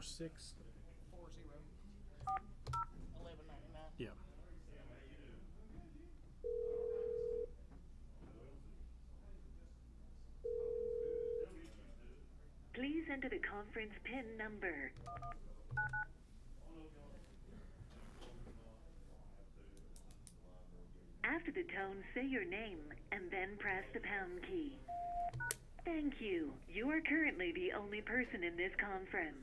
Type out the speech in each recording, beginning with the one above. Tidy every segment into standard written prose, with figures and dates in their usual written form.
6. 11.99. Yeah. Please enter the conference PIN number. After the tone, say your name and then press the pound key. Thank you. You are currently the only person in this conference.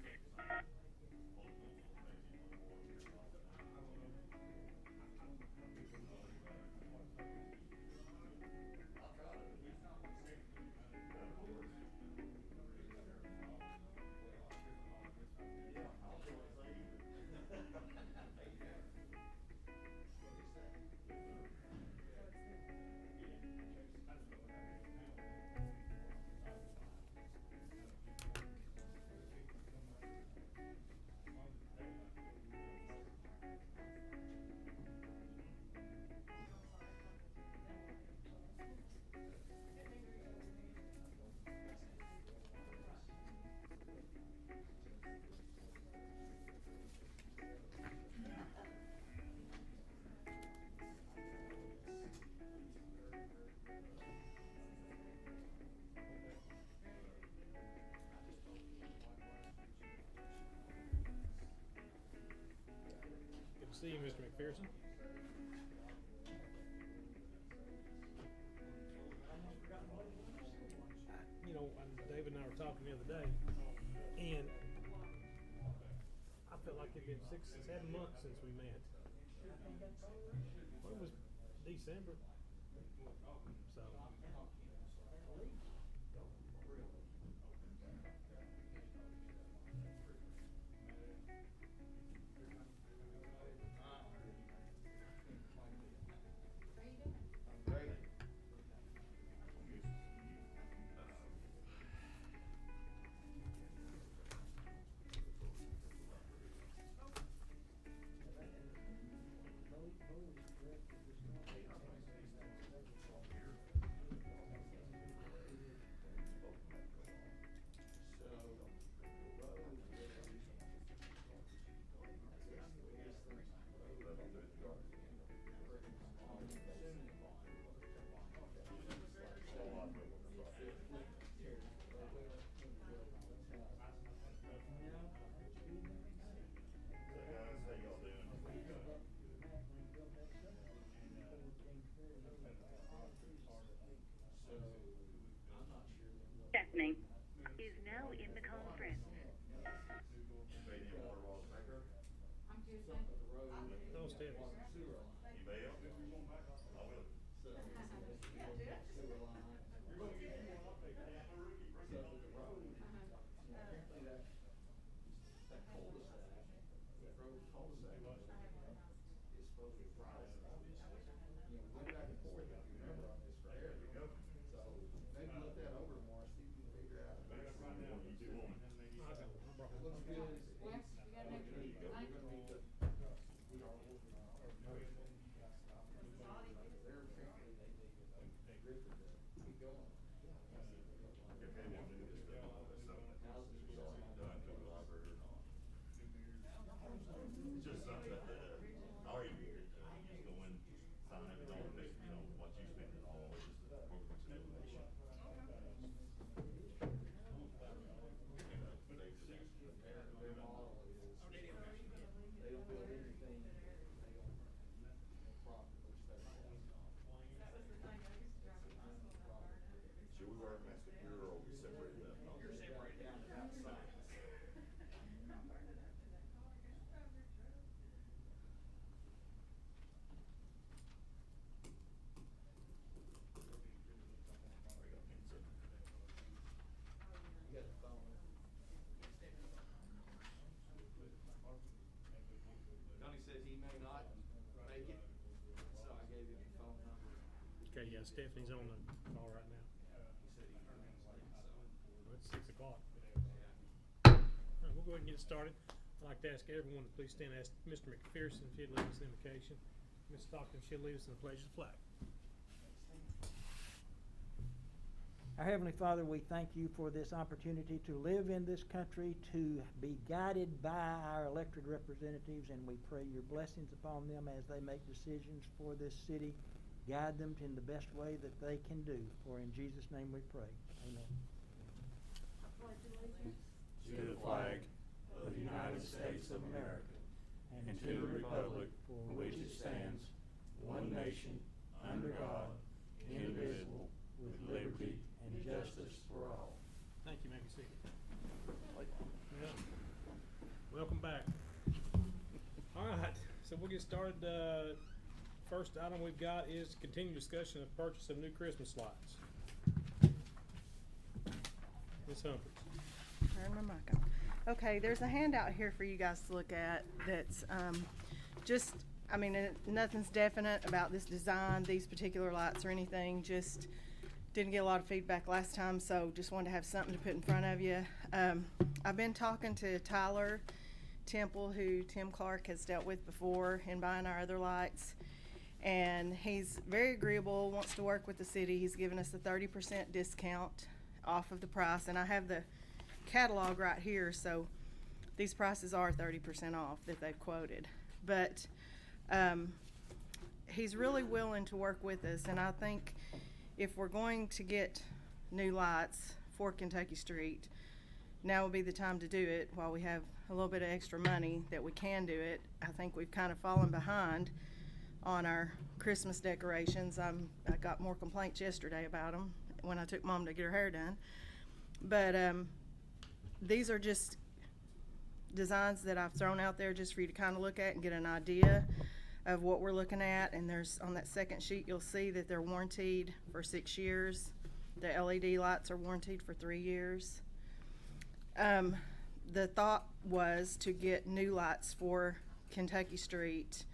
Good to see you, Mr. McPherson. You know, David and I were talking the other day, and I felt like it'd been 6, 7 months since we met. Well, it was December. So. Stephanie is now in the conference. No, Steph. Okay, yeah, Stephanie's on the call right now. Well, it's 6 o'clock. All right, we'll go ahead and get started. I'd like to ask everyone to please stand and ask Mr. McPherson if he'd lead us in invocation. Ms. Stockton, she'll lead us in the pledge of the flag. Our Heavenly Father, we thank you for this opportunity to live in this country, to be guided by our elected representatives, and we pray your blessings upon them as they make decisions for this city. Guide them in the best way that they can do. For in Jesus' name we pray. Amen. To the flag of the United States of America, and to the republic for which it stands, one nation, under God, indivisible, with liberty and justice for all. Thank you, Maggie. Yeah. Welcome back. All right, so we'll get started. First item we've got is continued discussion of purchase of new Christmas lights. Ms. Humphries. Turn my mic on. Okay, there's a handout here for you guys to look at that's nothing's definite about this design, these particular lights or anything. Just didn't get a lot of feedback last time, so just wanted to have something to put in front of you. I've been talking to Tyler Temple, who Tim Clark has dealt with before in buying our other lights. And he's very agreeable, wants to work with the city. He's given us a 30% discount off of the price, and I have the catalog right here, so these prices are 30% off that they've quoted. But he's really willing to work with us, and I think if we're going to get new lights for Kentucky Street, now would be the time to do it while we have a little bit of extra money that we can do it. I think we've kind of fallen behind on our Christmas decorations. I got more complaints yesterday about them when I took Mom to get her hair done. But these are just designs that I've thrown out there just for you to kind of look at and get an idea of what we're looking at. And there's, on that second sheet, you'll see that they're warranted for 6 years. The LED lights are warranted for 3 years. The thought was to get new lights for Kentucky Street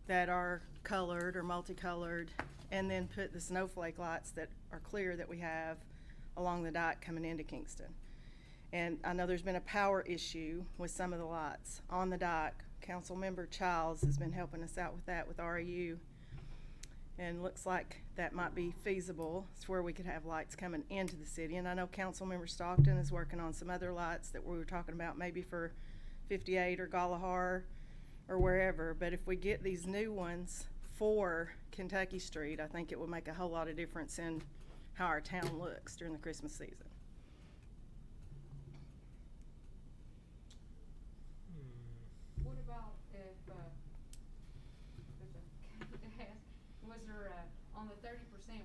that are colored or multicolored, and then put the snowflake lights that are clear that we have along the dike coming into Kingston. And I know there's been a power issue with some of the lights on the dike. Councilmember Childs has been helping us out with that with REU, and looks like that might be feasible. It's where we could have lights coming into the city. And I know Councilmember Stockton is working on some other lights that we were talking about, maybe for 58 or Galahar or wherever. But if we get these new ones for Kentucky Street, I think it would make a whole lot of difference in how our town looks during the Christmas season. What about if, was there on the 30%,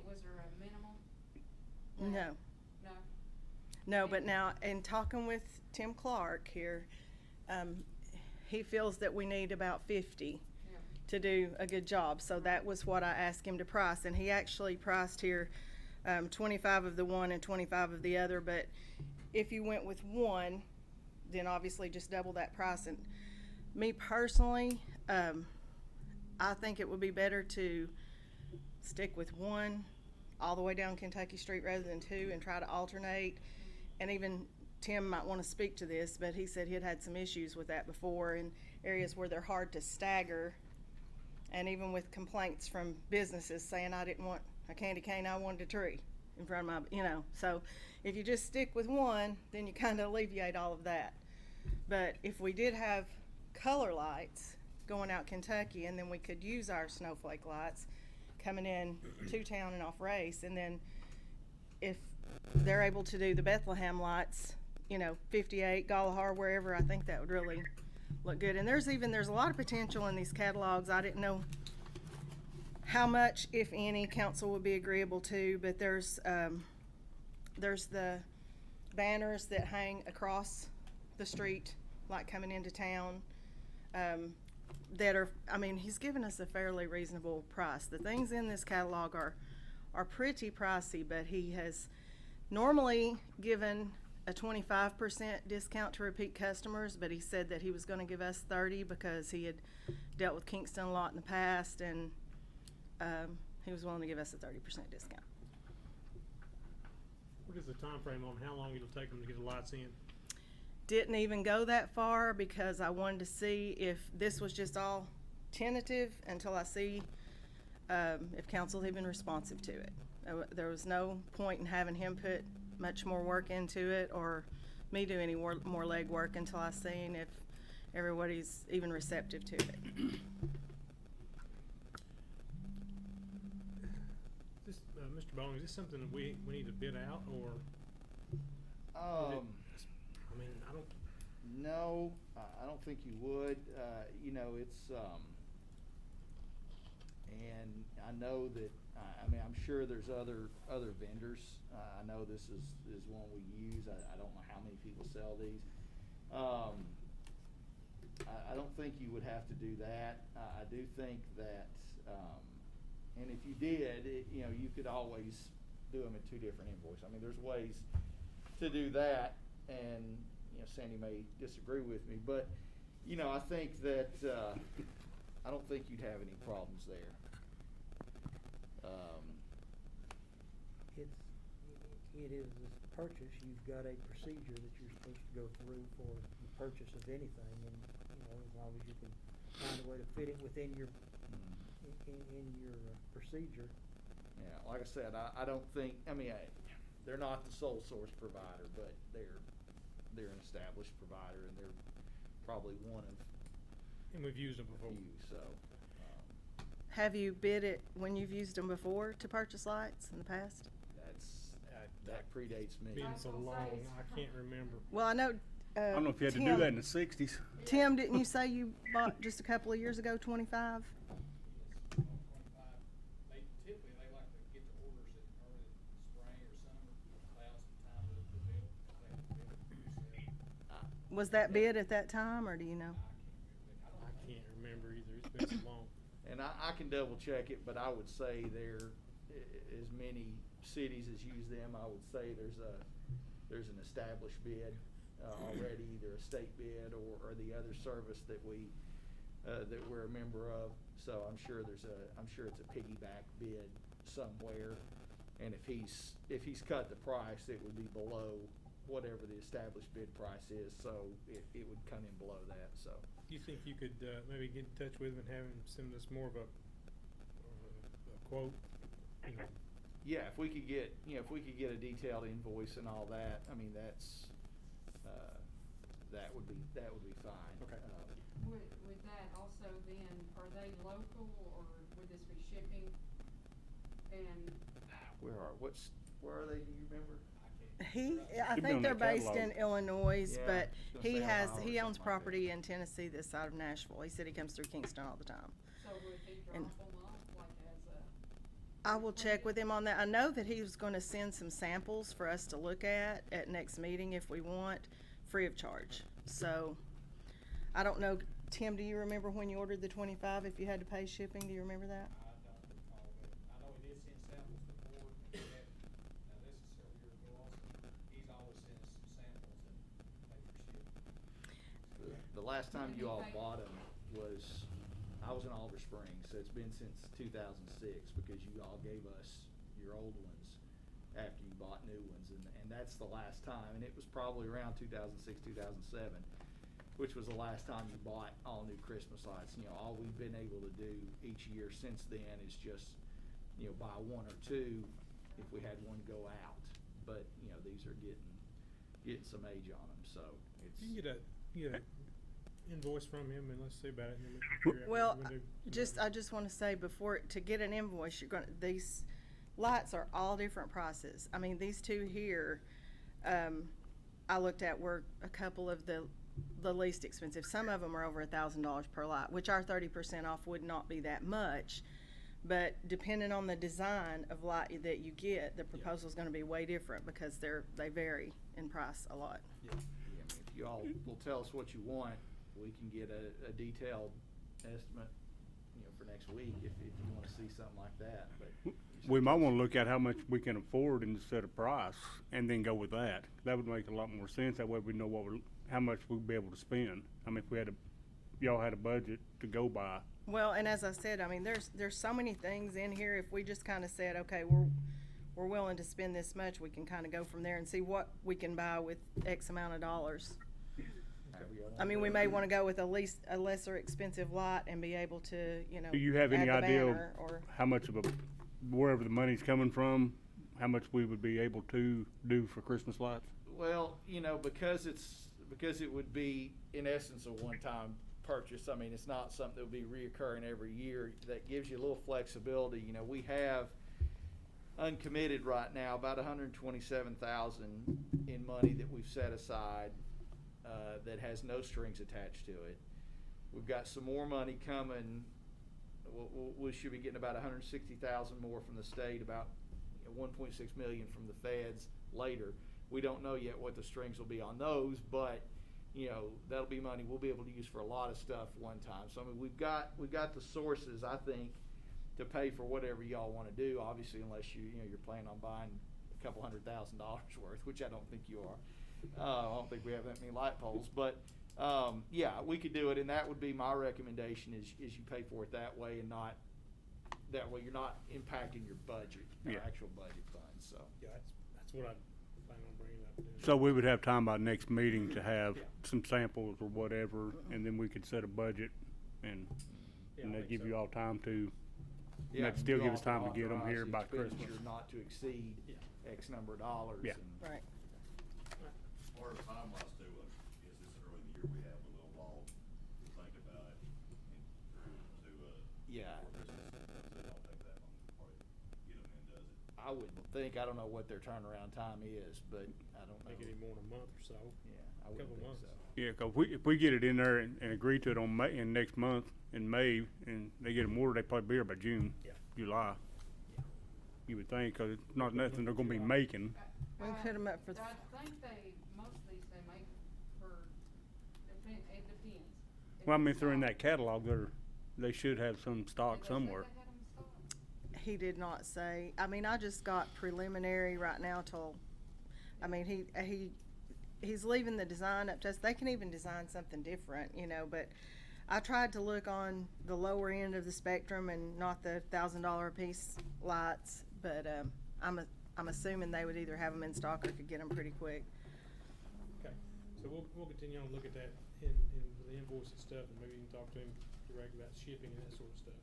was there a minimum? No. No? No, but now, in talking with Tim Clark here, he feels that we need about 50 to do a good job. So that was what I asked him to price, and he actually priced here 25 of the one and 25 of the other. But if you went with one, then obviously just double that price. And me personally, I think it would be better to stick with one all the way down Kentucky Street rather than two, and try to alternate. And even Tim might want to speak to this, but he said he'd had some issues with that before in areas where they're hard to stagger, and even with complaints from businesses saying, I didn't want a candy cane, I wanted a tree in front of my, so if you just stick with one, then you kind of alleviate all of that. But if we did have color lights going out Kentucky, and then we could use our snowflake lights coming in to town and off Race, and then if they're able to do the Bethlehem lights, 58, Galahar, wherever, I think that would really look good. And there's a lot of potential in these catalogs. I didn't know how much, if any, council would be agreeable to, but there's the banners that hang across the street, like coming into town, that are, he's given us a fairly reasonable price. The things in this catalog are pretty pricey, but he has normally given a 25% discount to repeat customers, but he said that he was going to give us 30 because he had dealt with Kingston a lot in the past, and he was willing to give us a 30% discount. What is the time frame on how long it'll take them to get the lights in? Didn't even go that far because I wanted to see if this was just all tentative until I see if council had been responsive to it. There was no point in having him put much more work into it or me do any more legwork until I seen if everybody's even receptive to it. This, Mr. Bowling, is this something that we need to bid out, or? I mean, I don't. No, I don't think you would. You know, it's, and I know that, I mean, I'm sure there's other vendors. I know this is one we use. I don't know how many people sell these. I don't think you would have to do that. I do think that, and if you did, you know, you could always do them in 2 different invoices. I mean, there's ways to do that, and, you know, Sandy may disagree with me, but, you know, I think that, I don't think you'd have any problems there. It is a purchase. You've got a procedure that you're supposed to go through for the purchase of anything, and, you know, as long as you can find a way to fit it within your, in your procedure. Yeah, like I said, I don't think, I mean, they're not the sole source provider, but they're an established provider, and they're probably one of And we've used them a before. few, so. Have you bid it when you've used them before to purchase lights in the past? That predates me. Been so long, I can't remember. Well, I know. I don't know if you had to do Tim- that in the 60s. Tim, didn't you say you bought just a couple of years ago 25? They typically, they like to get the orders in early spring or summer, allows some time to build, Was that bid at that time, or do you know? I can't remember either. It's been so long. And I can double check it, but I would say there, as many cities as use them, I would say there's an established bid already, either a state bid or the other service that we're a member of. So I'm sure it's a piggyback bid somewhere. And if he's cut the price, it would be below whatever the established bid price is. So it would come in below that. So. Do you think you could maybe get in touch with him and have him send us more of a quote? You know. Yeah, if we could get a detailed invoice and all that, I mean, that would be fine. Okay. Would that also then, are they local or would this be shipping? And Where are they? Do you remember? I Should be on think they're that based in catalog. Illinois, Yeah, but I was gonna say Ohio or he owns something like that. property in Tennessee this side of Nashville. He said he comes through Kingston all the time. so would he drop And- them off like as I will check with him on that. I know that he was gonna send some samples for us to look at next meeting if we want, free of charge. So, I don't know, Tim, do you remember when you ordered the 25, if you had to pay shipping, do you remember that? I don't recall, but I know he did send samples before, and now this is several years ago also. He's always sent us some samples and pay for shipping. The last time you all bought them I was in Alder Springs, so it's been since 2006 because you all gave us your old ones after you bought new ones, and that's the last time, and it was probably around 2006, 2007, which was the last time you bought all new Christmas lights. You know, all we've been able to do each year since then is just, you know, buy 1 or 2 if we had one go out. But, you know, these are getting some age on them, so it's. You can get a invoice from him and let's see about it, and then we can figure out Well, what we're gonna do. I just wanna say to get an invoice, these lights are all different prices. I mean, these 2 here, I looked at were a couple of the least expensive. Some of them are over $1,000 per light, which our 30% off would not be that much. But depending on the design of light that you get, the proposal's gonna be way different because they vary in price a lot. Yeah, I mean, if you all will tell us what you want, we can get a detailed estimate, you know, for next week if you wanna see something like that, but. We might want to look at how much we can afford and set a price, and then go with that. That would make a lot more sense. That way we know how much we'd be able to spend. I mean, if y'all had a budget to go by. Well, and as I said, I mean, there's so many things in here. If we just kind of said, okay, we're willing to spend this much, we can kind of go from there and see what we can buy with X amount of dollars. However y'all I wanna mean, do we it. may want to go with a lesser expensive lot and be able to, you know. Do you have any add the idea banner or how much of a wherever the money's coming from, how much we would be able to do for Christmas lights? Well, you know, because it would be in essence a one-time purchase. I mean, it's not something that would be reoccurring every year. That gives you a little flexibility. You know, we have uncommitted right now about 127,000 in money that we've set aside that has no strings attached to it. We've got some more money coming. We should be getting about 160,000 more from the state, about 1.6 million from the feds later. We don't know yet what the strings will be on those, but you know, that'll be money we'll be able to use for a lot of stuff one time. So I mean, we've got the sources, I think, to pay for whatever y'all want to do. Obviously, unless you're planning on buying a couple $100,000 worth, which I don't think you are. I don't think we have that many light poles, but yeah, we could do it, and that would be my recommendation: is you pay for it that way, and not that way you're not impacting your budget, your actual budget funds. So Yeah, that's what I plan on bringing up. Doing. So we would have time by next meeting to have some samples or whatever, and then we could set a budget, and Yeah, I that'd think give so. you all time to. yeah, That'd still you give us also time to get them authorize here the by Christmas. expenditure not to exceed X number of dollars. Yeah. And, Right. As far as time-wise too, is this early in the year, we have a little while to think about it and Yeah. before Christmas. So it don't take that long to probably get them in, does it? I would think, I don't know what their turnaround time is, but I don't know. Make it any more than a month or so. Yeah, I wouldn't Couple think months. so. Yeah, 'cause if we get it in there and agree to it on May, in next month, in May, and they get them ordered, they probably be here by June, Yeah. July. You would think, 'cause it's not nothing they're gonna be making. We put 'em up for I think most of these they make for, it depends. If Well, I mean, it's if they're in stock. that catalog, they should have some stock Did they say somewhere. they had 'em stocked? He did not say. I mean, I just got preliminary right now till, I mean, he's leaving the design up to us. They can even design something different, you know, but I tried to look on the lower end of the spectrum and not the $1,000 a piece lights, but I'm assuming they would either have them in stock or could get them pretty quick. Okay, so we'll continue on and look at that in the invoice and stuff, and maybe you can talk to him directly about shipping and that sort of stuff.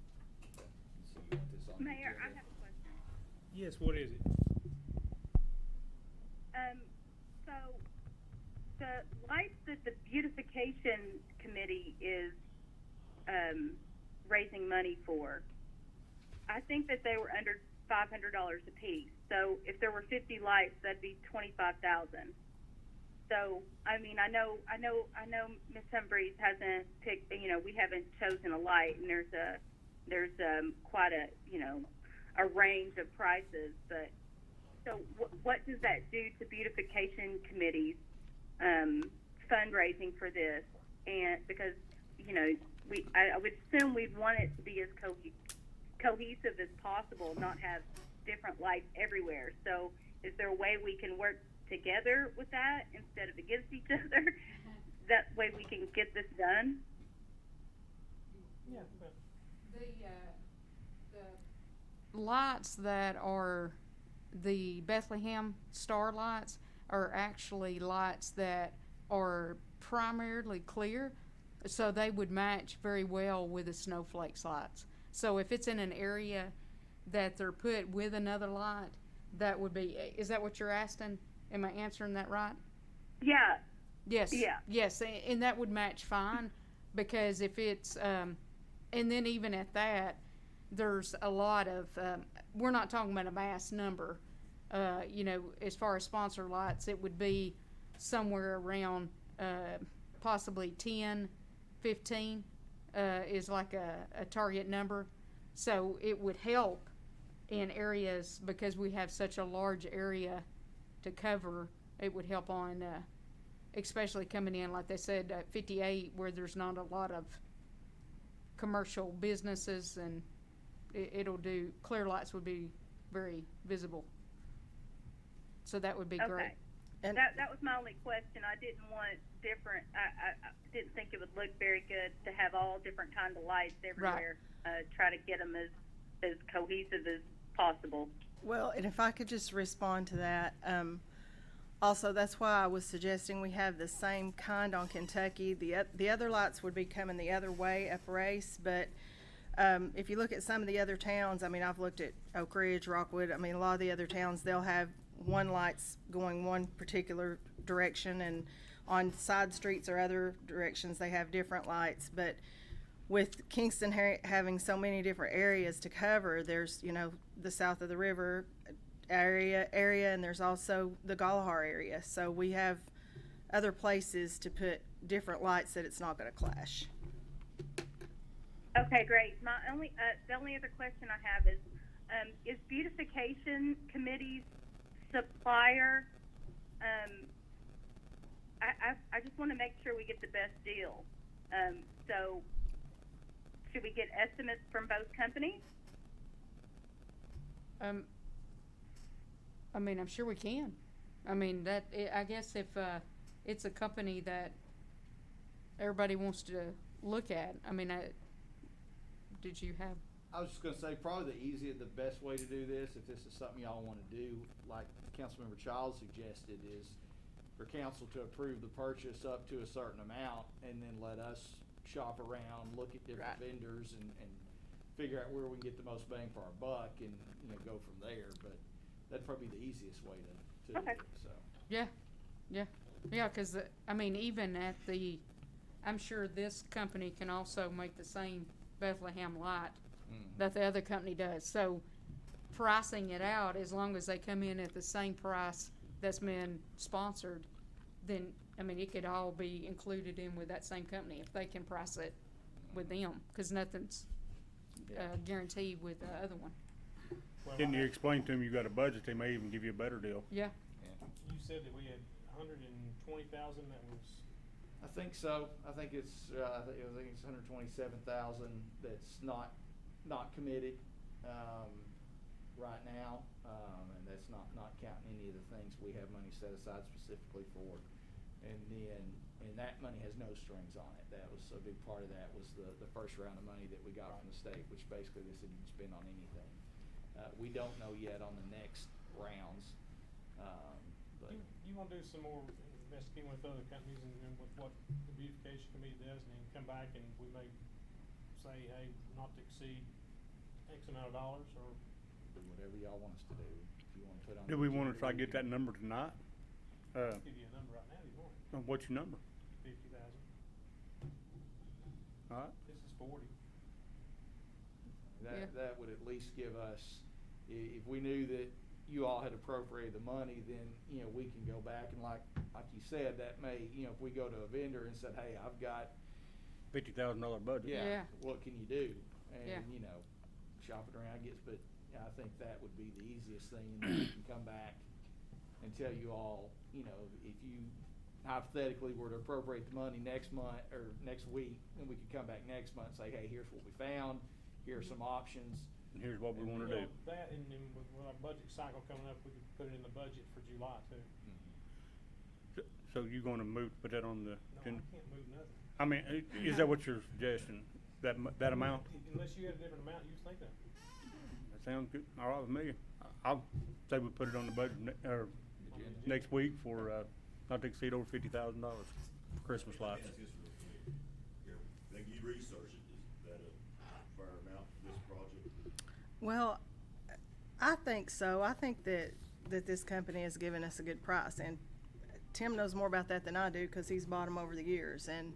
So you want this on the Mayor, I agenda? have a question. Yes, what is it? So the lights that the beautification committee is raising money for, I think that they were under $500 a piece. So if there were 50 lights, that'd be 25,000. So I mean, I know Ms. Humphreys hasn't picked. You know, we haven't chosen a light, and there's quite a range of prices. But so what does that do to beautification committees fundraising for this? And because I would assume we'd want it to be as cohesive as possible, not have different lights everywhere. So is there a way we can work together with that instead of against each other? That way we can get this done? Yeah. The lights that are the Bethlehem star lights are actually lights that are primarily clear, so they would match very well with the snowflakes lights. So if it's in an area that they're put with another light, that would be, is that what you're asking? Am I answering that right? Yeah. Yes. Yeah. Yes, and that would match fine, because if it's, and then even at that, there's a lot of, we're not talking about a mass number. As far as sponsor lights, it would be somewhere around possibly 10, 15 is like a target number. So it would help in areas, because we have such a large area to cover. It would help on, especially coming in, like they said, 58, where there's not a lot of commercial businesses, and it'll do, clear lights would be very visible. So that would be great. Okay. And That was my only question. I didn't want different. I didn't think it would look very good to have all different kinds of lights everywhere. Try to get them as cohesive as possible. well, and if I could just respond to that, also that's why I was suggesting we have the same kind on Kentucky. The other lights would be coming the other way up Race, but If you look at some of the other towns, I mean, I've looked at Oak Ridge, Rockwood, I mean, a lot of the other towns, they'll have one light's going one particular direction, and on side streets or other directions, they have different lights. But with Kingston having so many different areas to cover, there's, you know, the south of the river area, and there's also the Galahar area. So we have other places to put different lights that it's not going to clash. Okay, great. The only other question I have is beautification committee's supplier, I just want to make sure we get the best deal. So should we get estimates from both companies? I mean, I'm sure we can. I mean, I guess if it's a company that everybody wants to look at, I mean, did you have? I was just gonna say, probably the best way to do this, if this is something y'all wanna do, like Councilmember Childs suggested, is for council to approve the purchase up to a certain amount, and then let us shop around, look at different Right. vendors, and figure out where we can get the most bang for our buck, and, you know, go from there. But that'd probably be the easiest way to Okay. do it, so. Yeah, because, I mean, even at I'm sure this company can also make the same Bethlehem light that the other company does. So pricing it out, as long as they come in at the same price that's been sponsored, then, I mean, it could all be included in with that same company if they can price it with them, because nothing's guaranteed with the other one. Well, Didn't you explain to them you got a budget, they may even give you a better deal? Yeah. You said that we had 120,000 that was, I think so. I think it's 127,000 that's not committed right now, and that's not counting any of the things we have money set aside specifically for. And that money has no strings on it. That was a big part of that was the first round of money that we got from the state, which basically they said you can spend on anything. We don't know yet on the next rounds. But you want to do some more investigating with other companies and with what the beautification committee does, and then come back and we may say, hey, not to exceed X amount of dollars, or do whatever y'all want us to do. If you want to put on. Do we wanna try to get that number tonight? I'll give you a number right now if you want. What's your number? 50,000. Alright, This is 40. That would at least give us, if we knew that you all had appropriated the money, then, you know, we can go back and like you said, that may, you know, if we go to a vendor and said, hey, I've got $50,000 budget. Yeah. what can you do? And, Yeah. you know, shop it around gets, but I think that would be the easiest thing, and then we can come back and tell you all, you know, if you hypothetically were to appropriate the money next month or next week, then we could come back next month and say, hey, here's what we found, here are some options. And here's what we wanna do. That, and then with our budget cycle coming up, we could put it in the budget for July too. So you gonna put that on the No, I agenda? can't move nothing. I mean, is that what you're suggesting? That amount? Unless you had a different amount you was thinking of. That sounds good. All right with me. I'll say we put it on the budget next week for, not to exceed over $50,000 for Christmas lights. Yes, they you research it, is that a fair amount for this project? Well, I think so. I think that this company has given us a good price, and Tim knows more about that than I do because he's bought them over the years. And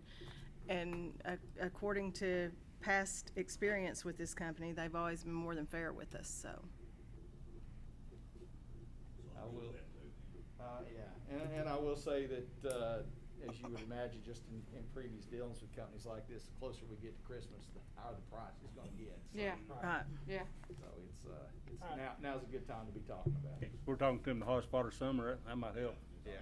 according to past experience with this company, they've always been more than fair with us. So. I will, and I will say that, as you would imagine, just in previous dealings with companies like this, the closer we get to Christmas, the higher the price is gonna get. So, Yeah. Right. Yeah. So it's All right. now's a good time to be talking about it. We're talking to them the hottest part of summer, that might help. Yeah.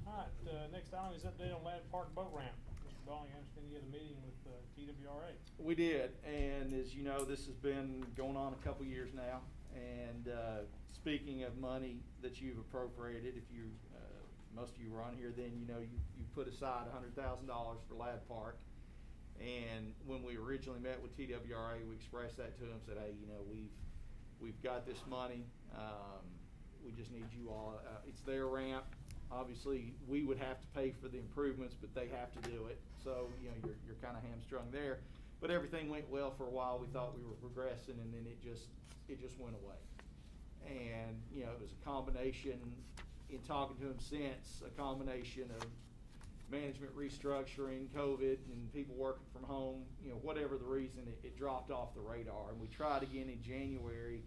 All right, next item is update on Lad Park boat ramp. Mr. Ball, I understand you had a meeting with TWRA. We did, and as you know, this has been going on a couple years now. And speaking of money that you've appropriated, if you, most of you were on here then, you know, you put aside $100,000 for Lad Park. And when we originally met with TWRA, we expressed that to them, said, hey, you know, we've got this money. We just need you all. It's their ramp. Obviously, we would have to pay for the improvements, but they have to do it. So, you know, you're kind of hamstrung there. But everything went well for a while. We thought we were progressing, and then it just went away. And, you know, it was a combination, in talking to him since, a combination of management restructuring, COVID, and people working from home, you know, whatever the reason, it dropped off the radar. And we tried again in January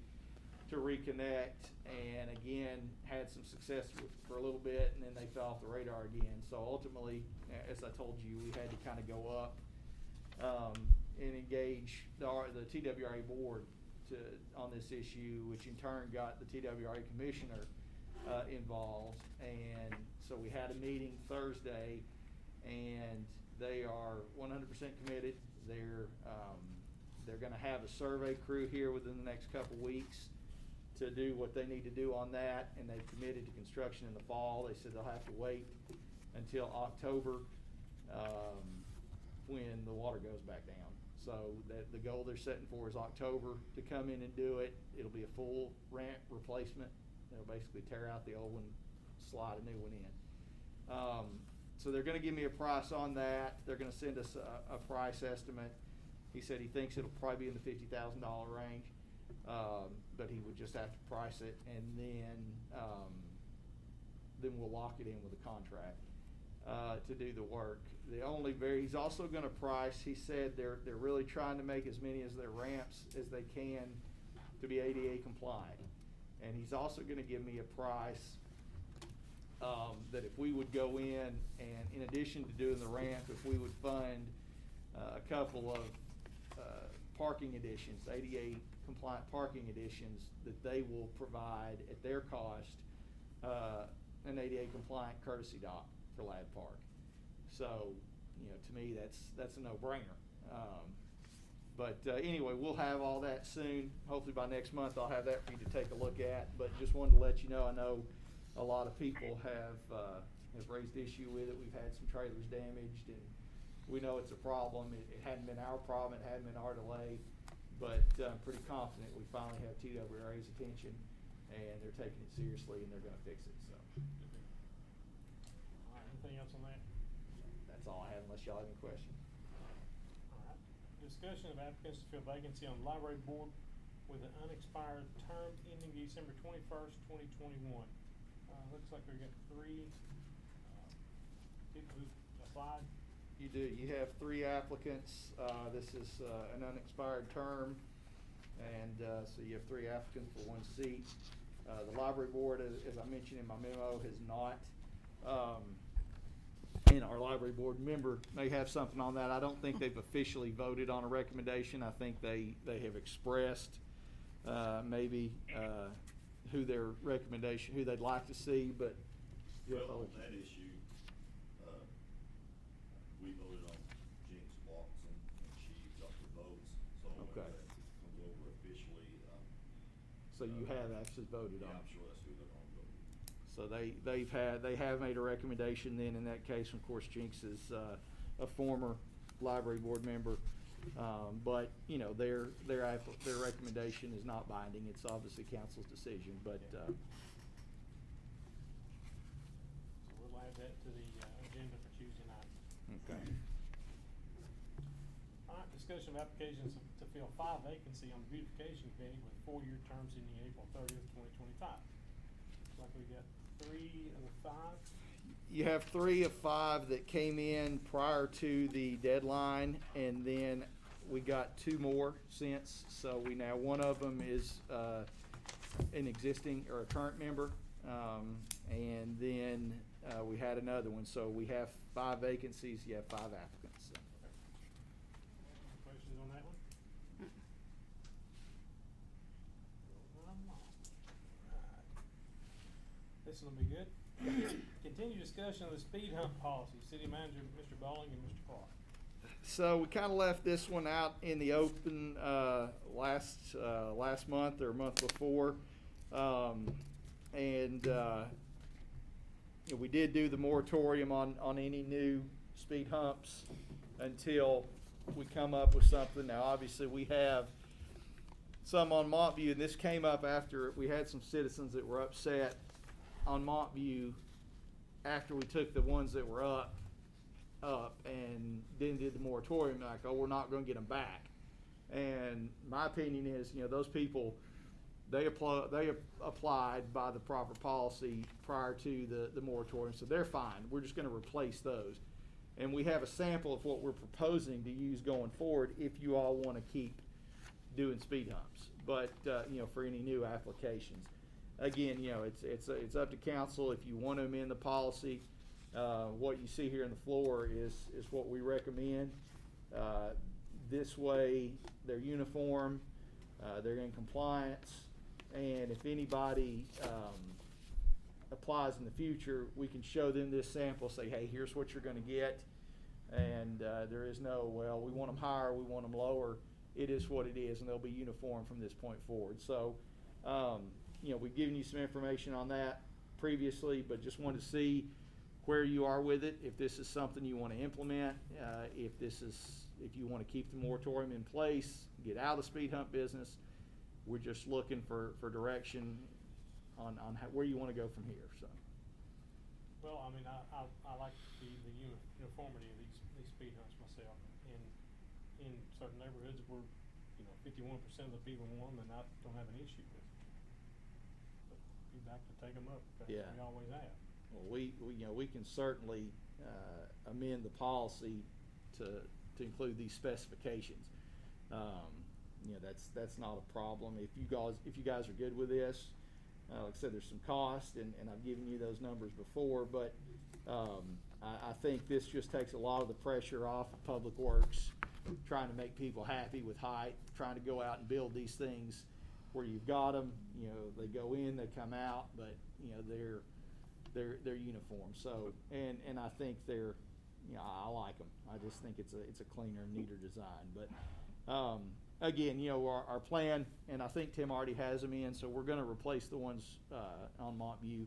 to reconnect, and again, had some success for a little bit, and then they fell off the radar again. So ultimately, as I told you, we had to kind of go up and engage the TWRA board on this issue, which in turn got the TWRA commissioner involved. And so we had a meeting Thursday, and they are 100% committed. They're going to have a survey crew here within the next couple weeks to do what they need to do on that, and they've committed to construction in the fall. They said they'll have to wait until October when the water goes back down. So the goal they're setting for is October to come in and do it. It'll be a full ramp replacement. They'll basically tear out the old one, slide a new one in. So they're going to give me a price on that. They're going to send us a price estimate. He said he thinks it'll probably be in the $50,000 range, but he would just have to price it, and then we'll lock it in with a contract to do the work. He's also going to price. He said they're really trying to make as many of their ramps as they can to be ADA compliant, and he's also going to give me a price that if we would go in and, in addition to doing the ramp, if we would fund a couple of parking additions, ADA compliant parking additions, that they will provide at their cost an ADA compliant courtesy dock for Ladd Park. So, you know, to me, that's a no-brainer. But anyway, we'll have all that soon. Hopefully by next month I'll have that for you to take a look at. But just wanted to let you know, I know a lot of people have raised issue with it. We've had some trailers damaged, and we know it's a problem. It hadn't been our problem. It hadn't been our delay. But I'm pretty confident we finally have TWRA's attention, and they're taking it seriously, and they're going to fix it. So. All right, anything else on that? That's all I have, unless y'all have any questions. All right. Discussion of applicants to fill vacancy on the library board with an unexpired term ending December 21st, 2021. Looks like we got 3 people who applied. You do. You have 3 applicants. This is an unexpired term, and so you have 3 applicants for 1 seat. The library board, as I mentioned in my memo, has not. And our library board member may have something on that. I don't think they've officially voted on a recommendation. I think they have expressed maybe who they'd like to see, but. Well, on that issue, we voted on Jinx Watson, and she got the votes, so Okay. When we go over officially. So you have actually voted on it. Yeah, I'm sure that's who they're going to vote. So they have made a recommendation. Then in that case, of course, Jinx is a former library board member, but you know their recommendation is not binding. It's obviously council's decision, but. So we'll add that to the agenda for Tuesday night. Okay. All right, discussion of applications to fill 5 vacancy on the beautification committee with 4-year terms ending April 30th, 2025. Looks like we got 3 of the 5. You have 3 of 5 that came in prior to the deadline, and then we got 2 more since. So one of them is an existing or a current member, and then we had another one. So we have 5 vacancies. You have 5 applicants. So. Any questions on that one? This one will be good. Continue discussion of the speed hump policy. City Manager, Mr. Bowling and Mr. Clark. So we kind of left this one out in the open last month or month before, and we did do the moratorium on any new speed humps until we come up with something. Now, obviously, we have some on Montview, and this came up after we had some citizens that were upset on Montview after we took the ones that were up up and then did the moratorium, like, oh, we're not gonna get them back. And my opinion is, those people, they applied by the proper policy prior to the moratorium, so they're fine. We're just gonna replace those. And we have a sample of what we're proposing to use going forward if you all wanna keep doing speed humps. But, for any new applications. Again, it's up to council if you want to amend the policy. What you see here on the floor is what we recommend. This way, they're uniform, they're in compliance, and if anybody applies in the future, we can show them this sample, say, hey, here's what you're going to get, and there is no, well, we want them higher, we want them lower. It is what it is, and they'll be uniform from this point forward. So, we've given you some information on that previously, but just wanted to see where you are with it, if this is something you want to implement, if you want to keep the moratorium in place, get out of the speed hump business. We're just looking for direction on where you want to go from here. So. Well, I mean, I like the uniformity of these speed humps myself. In certain neighborhoods where, 51% of the people want them, and I don't have an issue with it. But be back to take them up, as we always have. Well, we can certainly amend the policy to include these specifications. That's not a problem. If you guys are good with this, like I said, there's some cost, and I've given you those numbers before, but I think this just takes a lot of the pressure off of Public Works, trying to make people happy with height, trying to go out and build these things where you've got them, they go in, they come out, but they're uniform. So, and I think they're, I like them. I just think it's a cleaner, neater design. But again, our plan, and I think Tim already has them in, so we're going to replace the ones on Montview,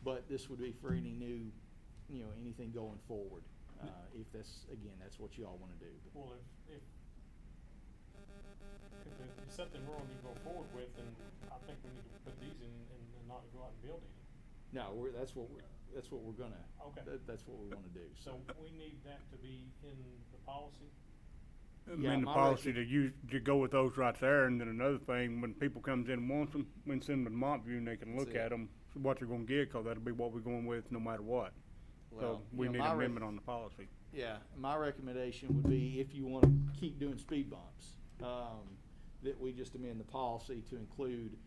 but this would be for any new, anything going forward. If that's what you all want to do. Well, if it's something we're going to go forward with, then I think we need to put these in and not go out and build any. No, that's what we're gonna. Okay. That's what we want to do. So we need that to be in the policy. Amend the policy to go with those right there, and then another thing, when people comes in and wants them, we can send them to Montview and they can look at them, what they're gonna get, cause that'll be what we're going with no matter what. Well, So we need an amendment on the policy. Yeah, my recommendation would be if you want to keep doing speed bumps, that we just amend the policy to include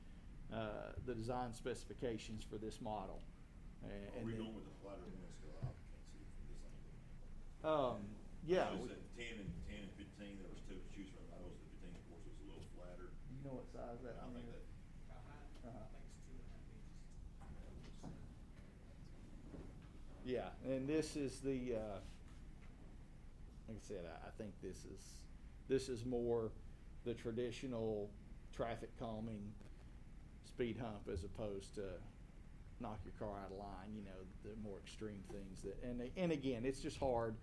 the design specifications for this model. Are we going with the flatter ones? Cause I can't see it from this angle. Yeah. I was at 10 and 15, there was two to choose from. I was at 15, of course, it was a little flatter. You know what size that I one think is? that, I think it's 2.5 inches. Yeah, and this is the, like I said, I think this is more the traditional traffic calming speed hump as opposed to knock your car out of line, the more extreme things and again, it's just hard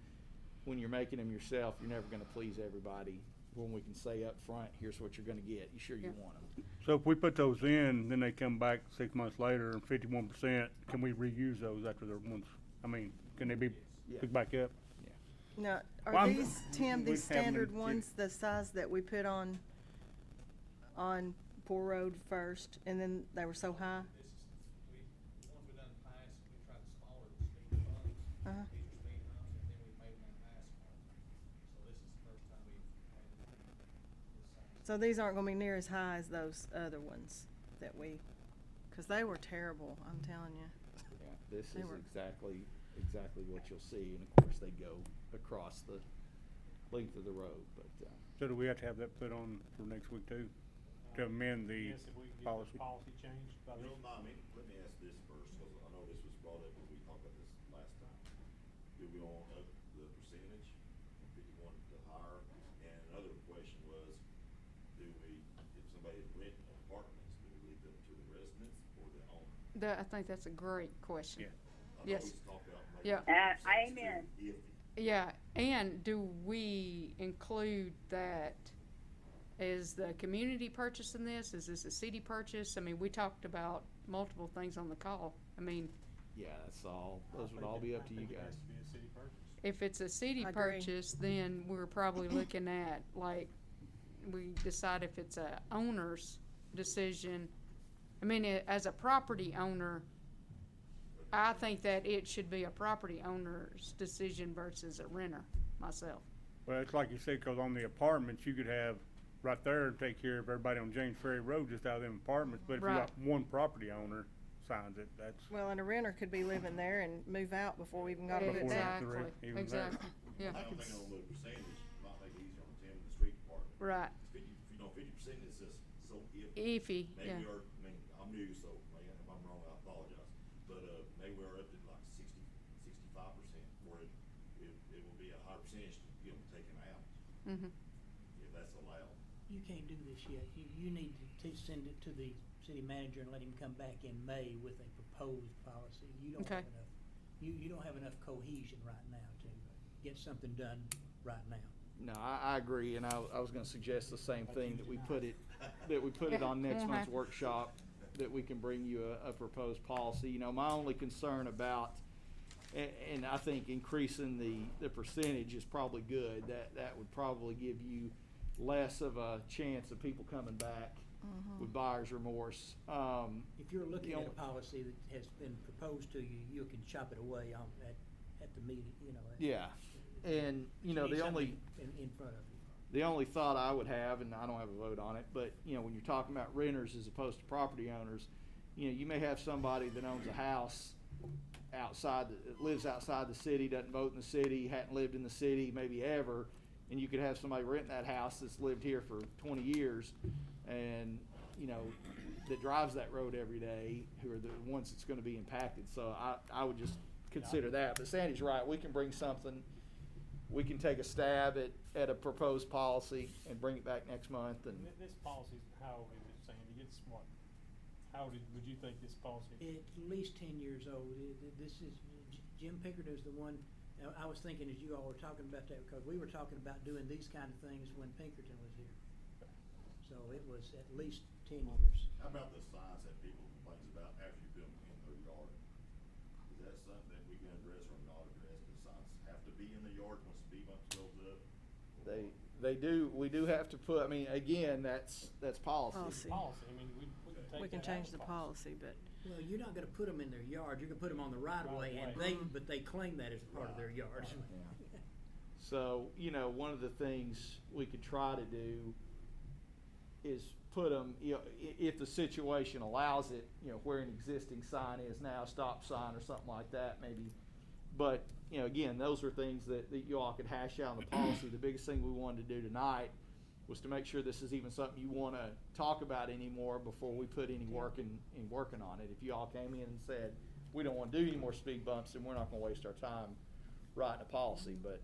when you're making them yourself. You're never going to please everybody. When we can say up front, here's what you're going to get. You sure you want them? So if we put those in, then they come back 6 months later and 51%, can we reuse those after they're once, can they be picked back up? Now, Well, are I'm- these, Tim, we these have them in standard the ones, the size that we put on Poor Road first, and then they were so high? The ones we done in the past, we tried the smaller speed bumps. Uh-huh. These are speed humps, and then we made them out of asphalt. So this is the first time we've had this size. So these aren't gonna be near as high as those other ones that cause they were terrible, I'm telling you. Yeah, this They is were- exactly what you'll see, and of course they go across the length of the road, but So do we have to have that put on for next week too? To amend the Yes, if we can get policy? the policy changed by you then. know, let me ask this first, cause I know this was brought up when we talked about this last time. Do we want up the percentage from 51 to higher? And another question was, if somebody's renting apartments, do we leave them to the residents or the owner? I think that's a great question. Yeah. I Yes. always talk about making Yeah. it Amen. iffy. Yeah, and do we include that, is the community purchasing this? Is this a city purchase? We talked about multiple things on the call. yeah, that's all, those would all be up to you I think it has guys. to be a city purchase. If it's a city I agree. purchase, then we're probably looking at, like, we decide if it's a owner's decision. I mean, as a property owner, I think that it should be a property owner's decision versus a renter, myself. Well, it's like you said, 'cause on the apartments, you could have right there and take care of everybody on James Ferry Road just out of them apartments. But if you Right. got one property owner signs it, that's Well, and a renter could be living there and move out before we even got to put it Before down. the rent, Exactly, even there. exactly, yeah. I'm thinking on the percentage, might make it easier on Tim and the street department. Right, If you know, 50% is just so iffy. iffy, Maybe yeah. we are, I mean, I'm new, so maybe if I'm wrong, I apologize. But, maybe we are up to like 65%, where it will be a higher percentage to get them taken out, Mm-hmm. if that's allowed. You can't do this yet. You need to send it to the city manager and let him come back in May with a proposed policy. You don't Okay. have enough, you don't have enough cohesion right now to get something done right now. No, I agree, and I was gonna suggest the same thing, that we put it on next Yeah. month's workshop, that we can bring you a proposed policy. You know, my only concern about, and I think increasing the percentage is probably good, that would probably give you less of a chance of people coming back with buyer's remorse. If you're looking You at know- a policy that has been proposed to you, you can chop it away at the meeting, you know. Yeah, and, you know, need the only. something in front of you. The only thought I would have, and I don't have a vote on it, but, you know, when you're talking about renters as opposed to property owners, you know, you may have somebody that owns a house that lives outside the city, doesn't vote in the city, hadn't lived in the city maybe ever, and you could have somebody renting that house that's lived here for 20 years, and, you know, that drives that road every day, who are the ones that's gonna be impacted. So I would just consider that. But Sandy's right, we can bring something, we can take a stab at a proposed policy and bring it back next month, and This policy, how old is it, Sandy? It's what? How old would you think this policy? At least 10 years old. This is, Jim Pickard is the one, I was thinking as you all were talking about that, because we were talking about doing these kind of things when Pinkerton was here. So it was at least 10 years. How about the signs that people complain about after you put them in their yard? Is that something that we can address or not address? The signs have to be in the yard when speed bumps goes up? they do, we do have to put, I mean, again, that's policy. Policy. Policy, I mean, we can take We can that out change of the policy, but Well, you're not gonna put them in their yard, you're gonna put them on the right of way, and but they claim that as part of their yard. Yeah. So, you know, one of the things we could try to do is put them, you know, if the situation allows it, you know, where an existing sign is now, a stop sign or something like that, maybe. But, you know, again, those are things that you all could hash out in the policy. The biggest thing we wanted to do tonight was to make sure this is even something you want to talk about anymore before we put any work in working on it. If you all came in and said, we don't want to do any more speed bumps, then we're not going to waste our time writing a policy, but.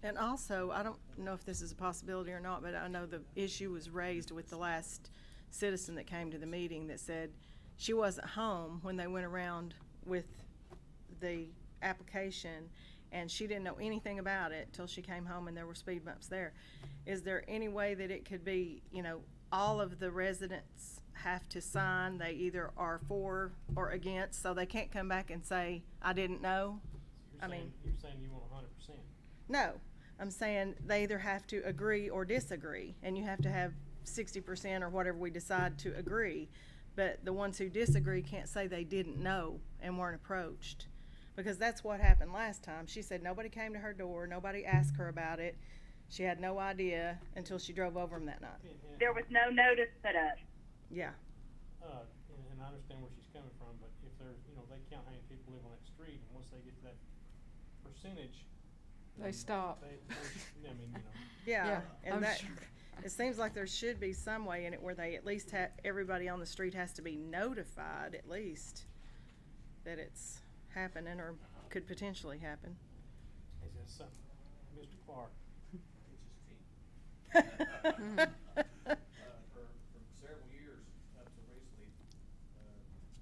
And also, I don't know if this is a possibility or not, but I know the issue was raised with the last citizen that came to the meeting that said she wasn't home when they went around with the application, and she didn't know anything about it till she came home and there were speed bumps there. Is there any way that it could be, you know, all of the residents have to sign, they either are for or against, so they can't come back and say, I didn't know? I mean, You're saying you want 100%. no, I'm saying they either have to agree or disagree, and you have to have 60% or whatever we decide to agree. But the ones who disagree can't say they didn't know and weren't approached. Because that's what happened last time. She said nobody came to her door, nobody asked her about it. She had no idea until she drove over them that night. There was no notice put up. Yeah. And I understand where she's coming from, but if there's, you know, they count how many people live on that street, and once they get to that percentage, They stop. I mean, you know. Yeah, I'm and that, sure. it seems like there should be some way in it where they at least everybody on the street has to be notified at least that it's happening or could potentially happen. Is that something, Mr. Clark? For several years up to recently,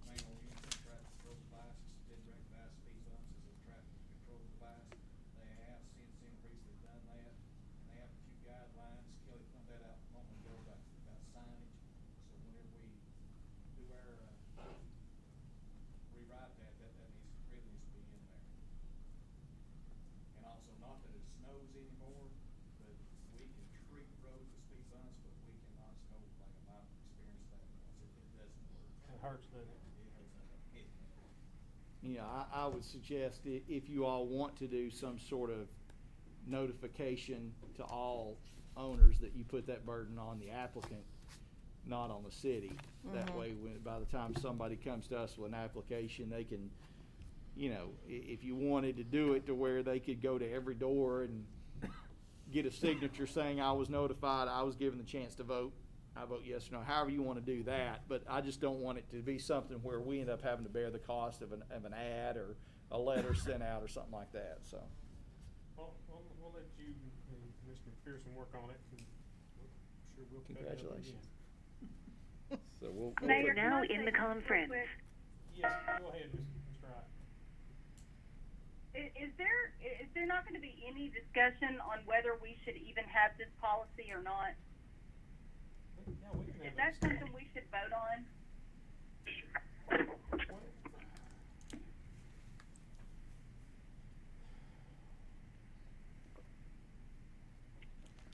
manual units and traffic control devices didn't recognize speed bumps as a traffic control device. They have since increasingly done that, and they have a few guidelines. Kelly pointed that out a moment ago about signage. So whenever we do our rewrite that needs to create hurts, doesn't it? You know, I would suggest if you all want to do some sort of notification to all owners, that you put that burden on the applicant, not on the city. That way, by the time somebody comes to us with an application, they can, you know, if you wanted to do it to where they could go to every door and get a signature saying I was notified, I was given the chance to vote, I vote yes or no, however you want to do that. But I just don't want it to be something where we end up having to bear the cost of an ad or a letter sent out or something like that, so. Well, we'll let you and Mr. McPherson work on it, and I'm sure we'll. Congratulations. So we'll Mayor, Now can I in say the this real conference. quick? Yes, go ahead, Mr. Wright. Is there not going to be any discussion on whether we should even have this policy or not? Yeah, we can have Is a that discussion. something we should vote on?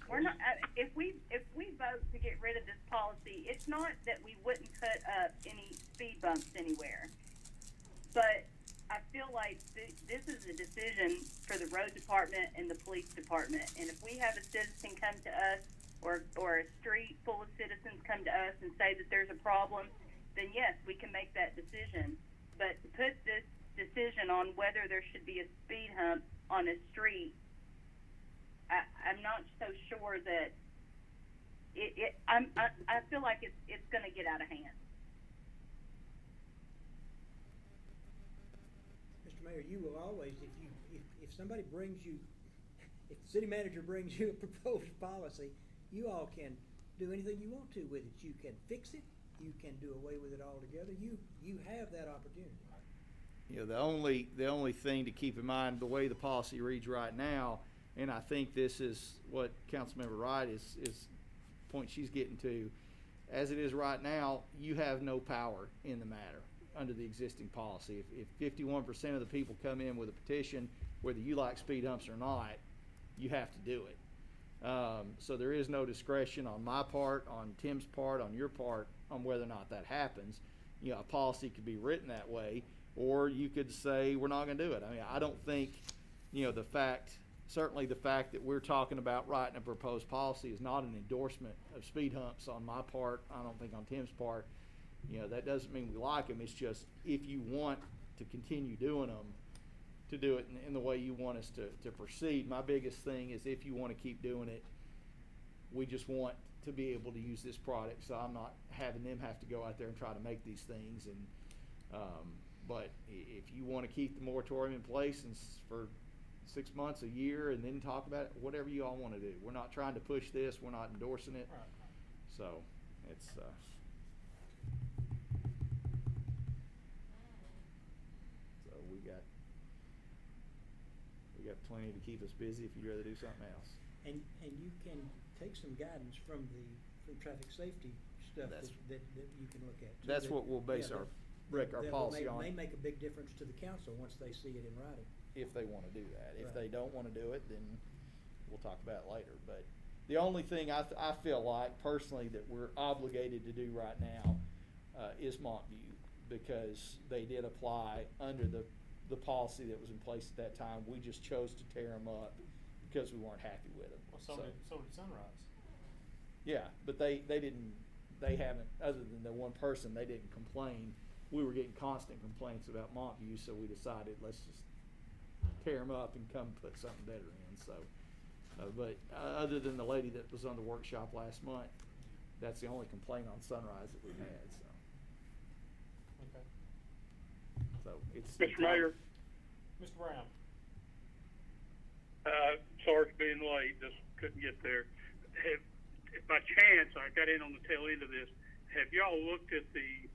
We're not, if we vote to get rid of this policy, it's not that we wouldn't put up any speed bumps anywhere. But I feel like this is a decision for the road department and the police department. And if we have a citizen come to us, or a street full of citizens come to us and say that there's a problem, then yes, we can make that decision. But to put this decision on whether there should be a speed hump on a street, I'm not so sure that I feel like it's going to get out of hand. Mr. Mayor, you will always, if somebody brings you, if the city manager brings you a proposed policy, you all can do anything you want to with it. You can fix it. You can do away with it altogether. You have that opportunity. You know, the only thing to keep in mind, the way the policy reads right now, and I think this is what Councilmember Wright is point she's getting to. As it is right now, you have no power in the matter under the existing policy. If 51% of the people come in with a petition, whether you like speed humps or not, you have to do it. So there is no discretion on my part, on Tim's part, on your part, on whether or not that happens. You know, a policy could be written that way, or you could say we're not going to do it. I mean, I don't think, you know, certainly the fact that we're talking about writing a proposed policy is not an endorsement of speed humps on my part. I don't think on Tim's part. You know, that doesn't mean we like them. It's just if you want to continue doing them, to do it in the way you want us to proceed. My biggest thing is if you want to keep doing it, we just want to be able to use this product, so I'm not having them have to go out there and try to make these things. And but if you want to keep the moratorium in place and for 6 months, a year, and then talk about it, whatever you all want to do. We're not trying to push this. We're not endorsing it. Right. So it's so we got plenty to keep us busy if you'd rather do something else. And you can take some guidance from traffic safety stuff that you can look at. too. That's what we'll base our policy on. May make a big difference to the council once they see it in writing. If they want to do that. If Right. they don't want to do it, then we'll talk about it later. But the only thing I feel like personally that we're obligated to do right now is Montview, because they did apply under the policy that was in place at that time. We just chose to tear them up because we weren't happy with them. Well, so did Sunrise. Yeah, but they haven't, other than the one person, they didn't complain. We were getting constant complaints about Montview, so we decided let's just tear them up and come put something better in. So, but other than the lady that was on the workshop last month, that's the only complaint on Sunrise that we've had. So, Okay. so it's Mr. Mayor, Mr. Brown. sorry for being late, just couldn't get there. If by chance I got in on the tail end of this, have y'all looked at the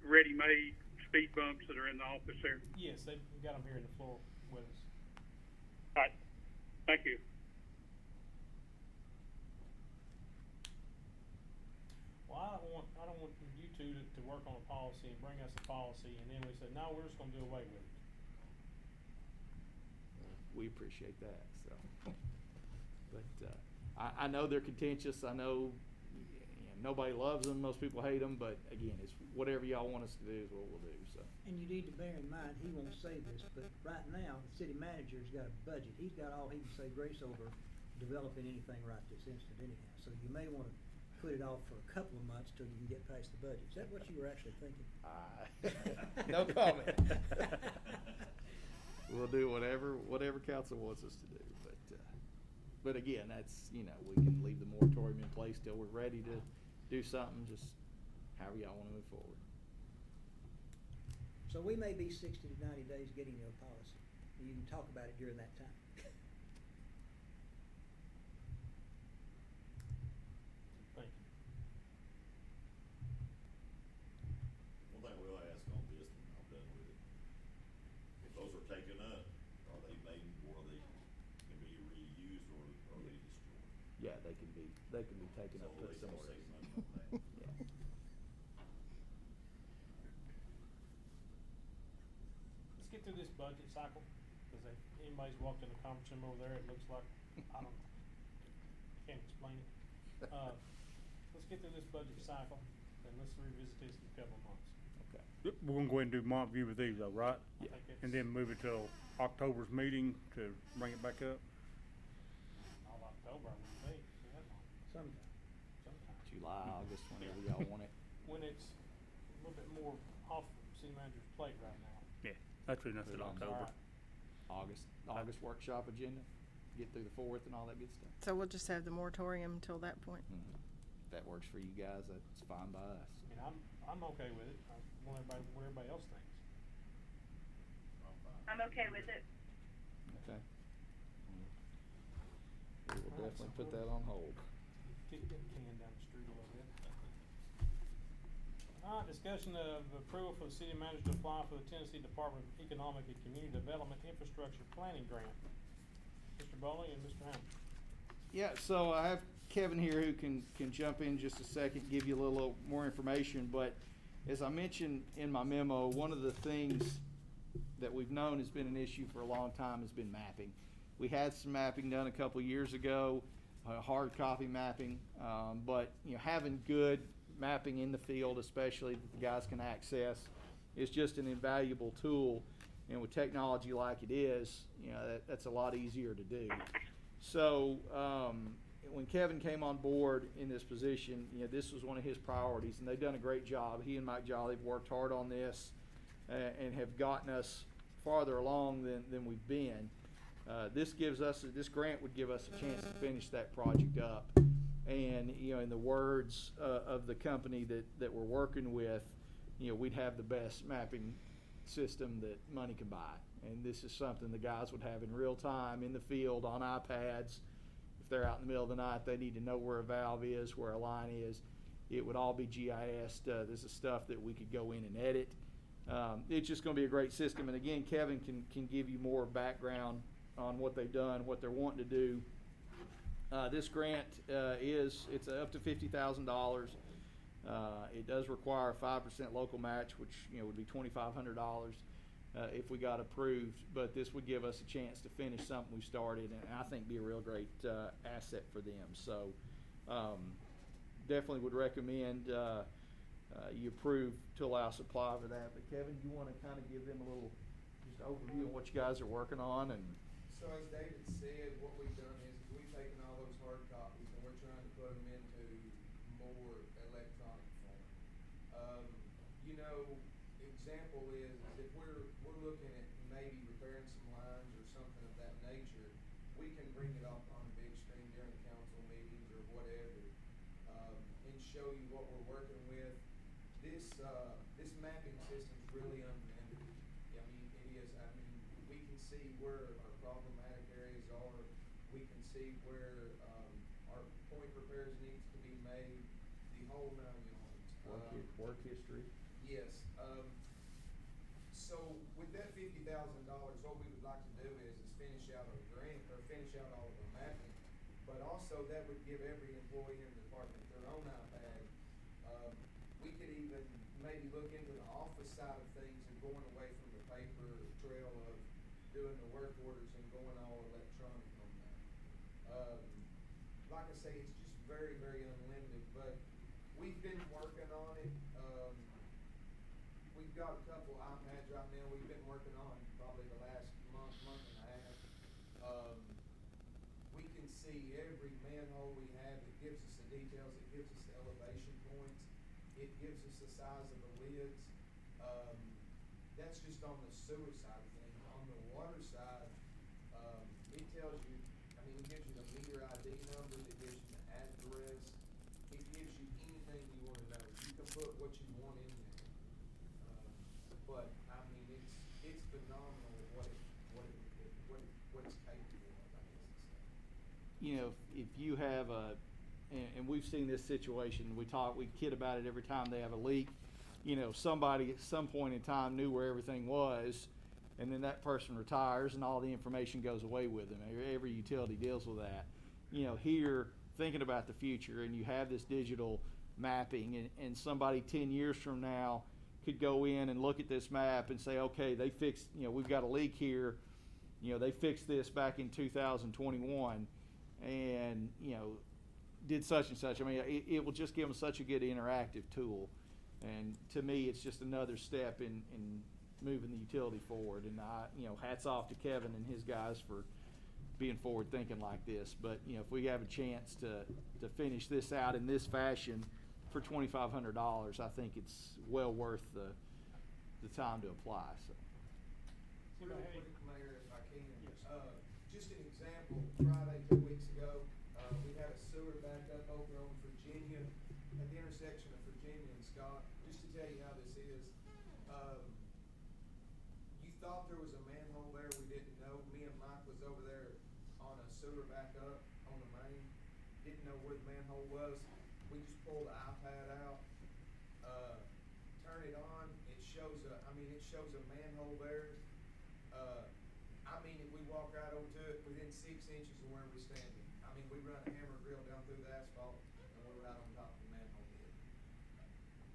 ready-made speed bumps that are in the office there? Yes, they've got them here in the floor with us. All right, thank you. Well, I don't want you two to work on a policy and bring us a policy, and then we say, no, we're just gonna do away with it. we appreciate that. So, but I know they're contentious. I know, nobody loves them, most people hate them, but again, it's whatever y'all want us to do is what we'll do, so. And you need to bear in mind, he won't say this, but right now, the city manager's got a budget. He's got all he can say grace over developing anything right this instant anyhow. So you may wanna put it off for a couple of months till you can get past the budget. Is that what you were actually thinking? No comment. We'll do whatever council wants us to do, but again, that's, we can leave the moratorium in place till we're ready to do something, just however y'all wanna move forward. So we may be 60 to 90 days getting you a policy. You can talk about it during that time. Thank you. One thing I will ask on this, and I'm done with it, if those are taken up, are they made, or are they, can be reused, or are they destroyed? Yeah, they can be taken So up they to still somewhere. save money on that. Yeah. Let's get through this budget cycle, because if anybody's walked in the conference room over there, it looks like, can't explain it. Let's get through this budget cycle, and let's revisit this in a couple of months. Okay. Yep, we're gonna go ahead and do month view with these though, right? I think it's And then move it till October's meeting to bring it back up? all October, I would think, that long, Sometime. July, August, whenever y'all want it. when it's a little bit more off city manager's plate right now. Yeah, that's pretty enough Put till it on October. August workshop agenda, get through the 4th and all that good stuff. So we'll just have the moratorium until that point. If that works for you guys, that's fine by us. I mean, I'm okay with it. I want everybody, what everybody else thinks. I'm okay with it. Okay. We will Alright, definitely so put that on hold. Kick that can down the street a little bit. All right, discussion of approval for the city manager to apply for the Tennessee Department of Economic and Community Development Infrastructure Planning Grant. Mr. Bowling and Mr. Hamilton. Yeah, so I have Kevin here who can jump in just a second, give you a little more information, but as I mentioned in my memo, one of the things that we've known has been an issue for a long time has been mapping. We had some mapping done a couple years ago, hard copy mapping, but having good mapping in the field, especially that the guys can access, is just an invaluable tool. And with technology like it is, that's a lot easier to do. So when Kevin came on board in this position, this was one of his priorities, and they've done a great job. He and Mike Jolly have worked hard on this and have gotten us farther along than we've been. This grant would give us a chance to finish that project up. And, in the words of the company that we're working with, we'd have the best mapping system that money can buy. And this is something the guys would have in real time in the field on iPads. If they're out in the middle of the night, they need to know where a valve is, where a line is. It would all be GIS'd. This is stuff that we could go in and edit. It's just going to be a great system. And again, Kevin can give you more background on what they've done, what they're wanting to do. This grant it's up to $50,000. It does require a 5% local match, which would be $2,500 if we got approved. But this would give us a chance to finish something we started, and I think be a real great asset for them. So definitely would recommend you approve to allow supply for that. But Kevin, you want to kind of give them a little just overview of what you guys are working on? And so as David said, what we've done is we've taken all those hard copies and we're trying to put them into more electronic form. Example is if we're looking at maybe repairing some lines or something of that nature, we can bring it up on a big screen during council meetings or whatever, and show you what we're working with. This mapping system's really unlimited. I mean, it is. I mean, we can see where our problematic areas are. We can see where our point repairs needs to be made. The whole 9 yards. work history. Yes. So with that $50,000, what we would like to do is finish out our grant or finish out all of the mapping, but also that would give every employee in the department their own iPad. We could even maybe look into the office side of things and going away from the paper trail of doing the work orders and going all electronic on that. Like I say, it's just very, very unlimited, but we've been working on it. We've got a couple iPads right now. We've been working on probably the last month and a half. We can see every manhole we have. It gives us the details. It gives us the elevation points. It gives us the size of the lids. That's just on the sewer side of things. On the water side, it tells you, I mean, it gives you the meter ID numbers, it gives you the address, it gives you anything you want to know. You can put what you want in there. But I mean, it's phenomenal what it's capable of, I guess to say. You know, if you have and we've seen this situation, we kid about it every time they have a leak. You know, somebody at some point in time knew where everything was, and then that person retires and all the information goes away with them. Every utility deals with that. You know, here, thinking about the future, and you have this digital mapping, and somebody 10 years from now could go in and look at this map and say, okay, they fixed, you know, we've got a leak here. You know, they fixed this back in 2021, and, you know, did such and such. I mean, it will just give them such a good interactive tool. And to me, it's just another step in moving the utility forward. And you know, hats off to Kevin and his guys for being forward thinking like this. But, you know, if we have a chance to finish this out in this fashion for $2,500, I think it's well worth the time to apply. So. Real quick, Mayor, if I can. Just an example, Friday 2 weeks ago, we had a sewer backup over on Virginia, at the intersection of Virginia and Scott. Just to tell you how this is, you thought there was a manhole there, we didn't know. Me and Mike was over there on a sewer backup on the main, didn't know where the manhole was. We just pulled the iPad out, turn it on, it shows a manhole there. If we walk right over to it, within 6 inches of where we're standing. I mean, we run a hammer drill down through the asphalt, and we're right on top of the manhole lid.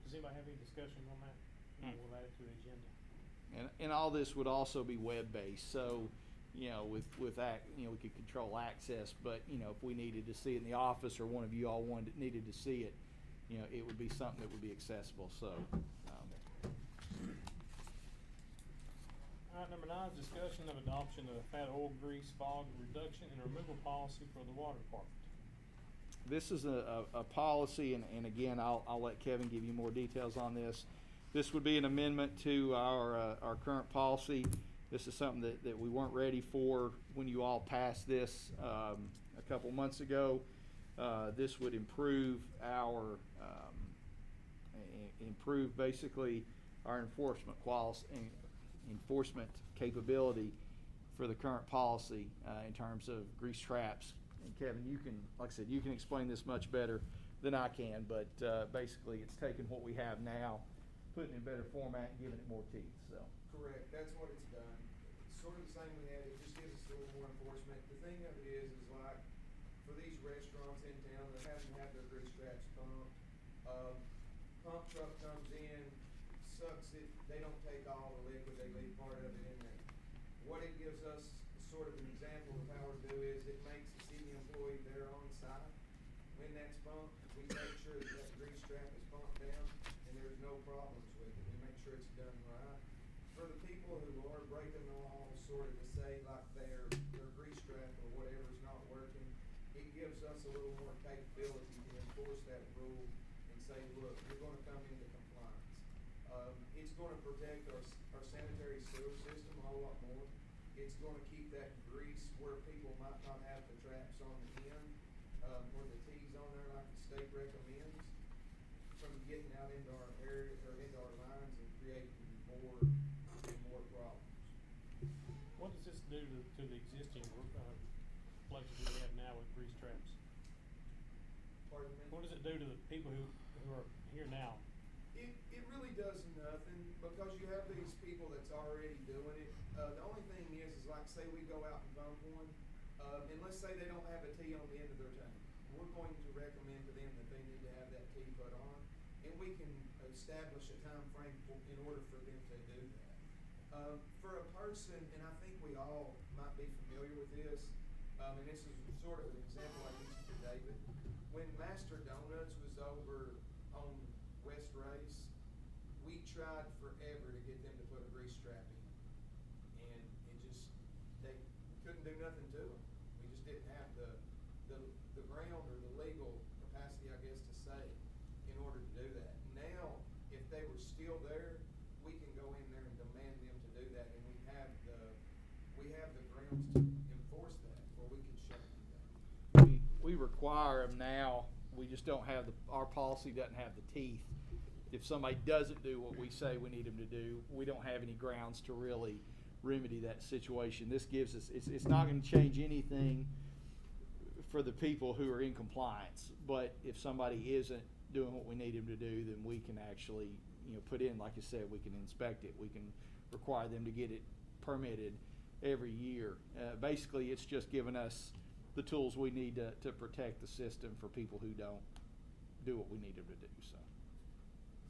Does anybody have any discussion on that? We'll add it to the agenda. And all this would also be web-based, so, you know, with that, you know, we could control access, but, you know, if we needed to see it in the office or one of you all needed to see it, you know, it would be something that would be accessible, so. All right, number 9 is discussion of adoption of a fat oil grease fog reduction and removal policy for the water department. This is a policy, and again, I'll let Kevin give you more details on this. This would be an amendment to our current policy. This is something that we weren't ready for when you all passed this a couple months ago. This would improve basically our enforcement capability for the current policy in terms of grease traps. And Kevin, you can, like I said, you can explain this much better than I can, but basically it's taking what we have now, putting it in better format and giving it more teeth, so. Correct, that's what it's done. It's sort of the same we had, it just gives us a little more enforcement. The thing of it is like, for these restaurants in town that haven't had their grease traps pumped, pump truck comes in, sucks it, they don't take all the liquid, they leave part of it in there. What it gives us, sort of an example of how we do is, it makes the city employee there on site. When that's pumped, we make sure that grease trap is pumped down, and there's no problems with it. We make sure it's done right. For the people who are breaking the law, sort of to say like their grease trap or whatever is not working, it gives us a little more capability to enforce that rule and say, look, you're gonna come into compliance. It's gonna protect our sanitary sewer system a whole lot more. It's gonna keep that grease where people might not have the traps on the end, or the T's on there like the state recommends, from getting out into our area or into our lines and creating more problems. What does this do to the existing places we have now with grease traps? Pardon me? What does it do to the people who are here now? It really does nothing, because you have these people that's already doing it. The only thing is like, say we go out and bump one, and let's say they don't have a T on the end of their tank. We're going to recommend to them that they need to have that T put on, and we can establish a time frame in order for them to do that. For a person, and I think we all might be familiar with this, and this is sort of an example I used for David. When Master Donuts was over on West Race, we tried forever to get them to put a grease trap in. And it just, we couldn't do nothing to them. We just didn't have the ground or the legal capacity, I guess, to say, in order to do that. Now, if they were still there, we can go in there and demand them to do that, and we have the grounds to enforce that, or we can shut them down. We require them now, we just don't have our policy doesn't have the teeth. If somebody doesn't do what we say we need them to do, we don't have any grounds to really remedy that situation. This gives us, it's not gonna change anything for the people who are in compliance, but if somebody isn't doing what we need them to do, then we can actually, put in, like I said, we can inspect it, we can require them to get it permitted every year. Basically, it's just giving us the tools we need to protect the system for people who don't do what we need them to do, so.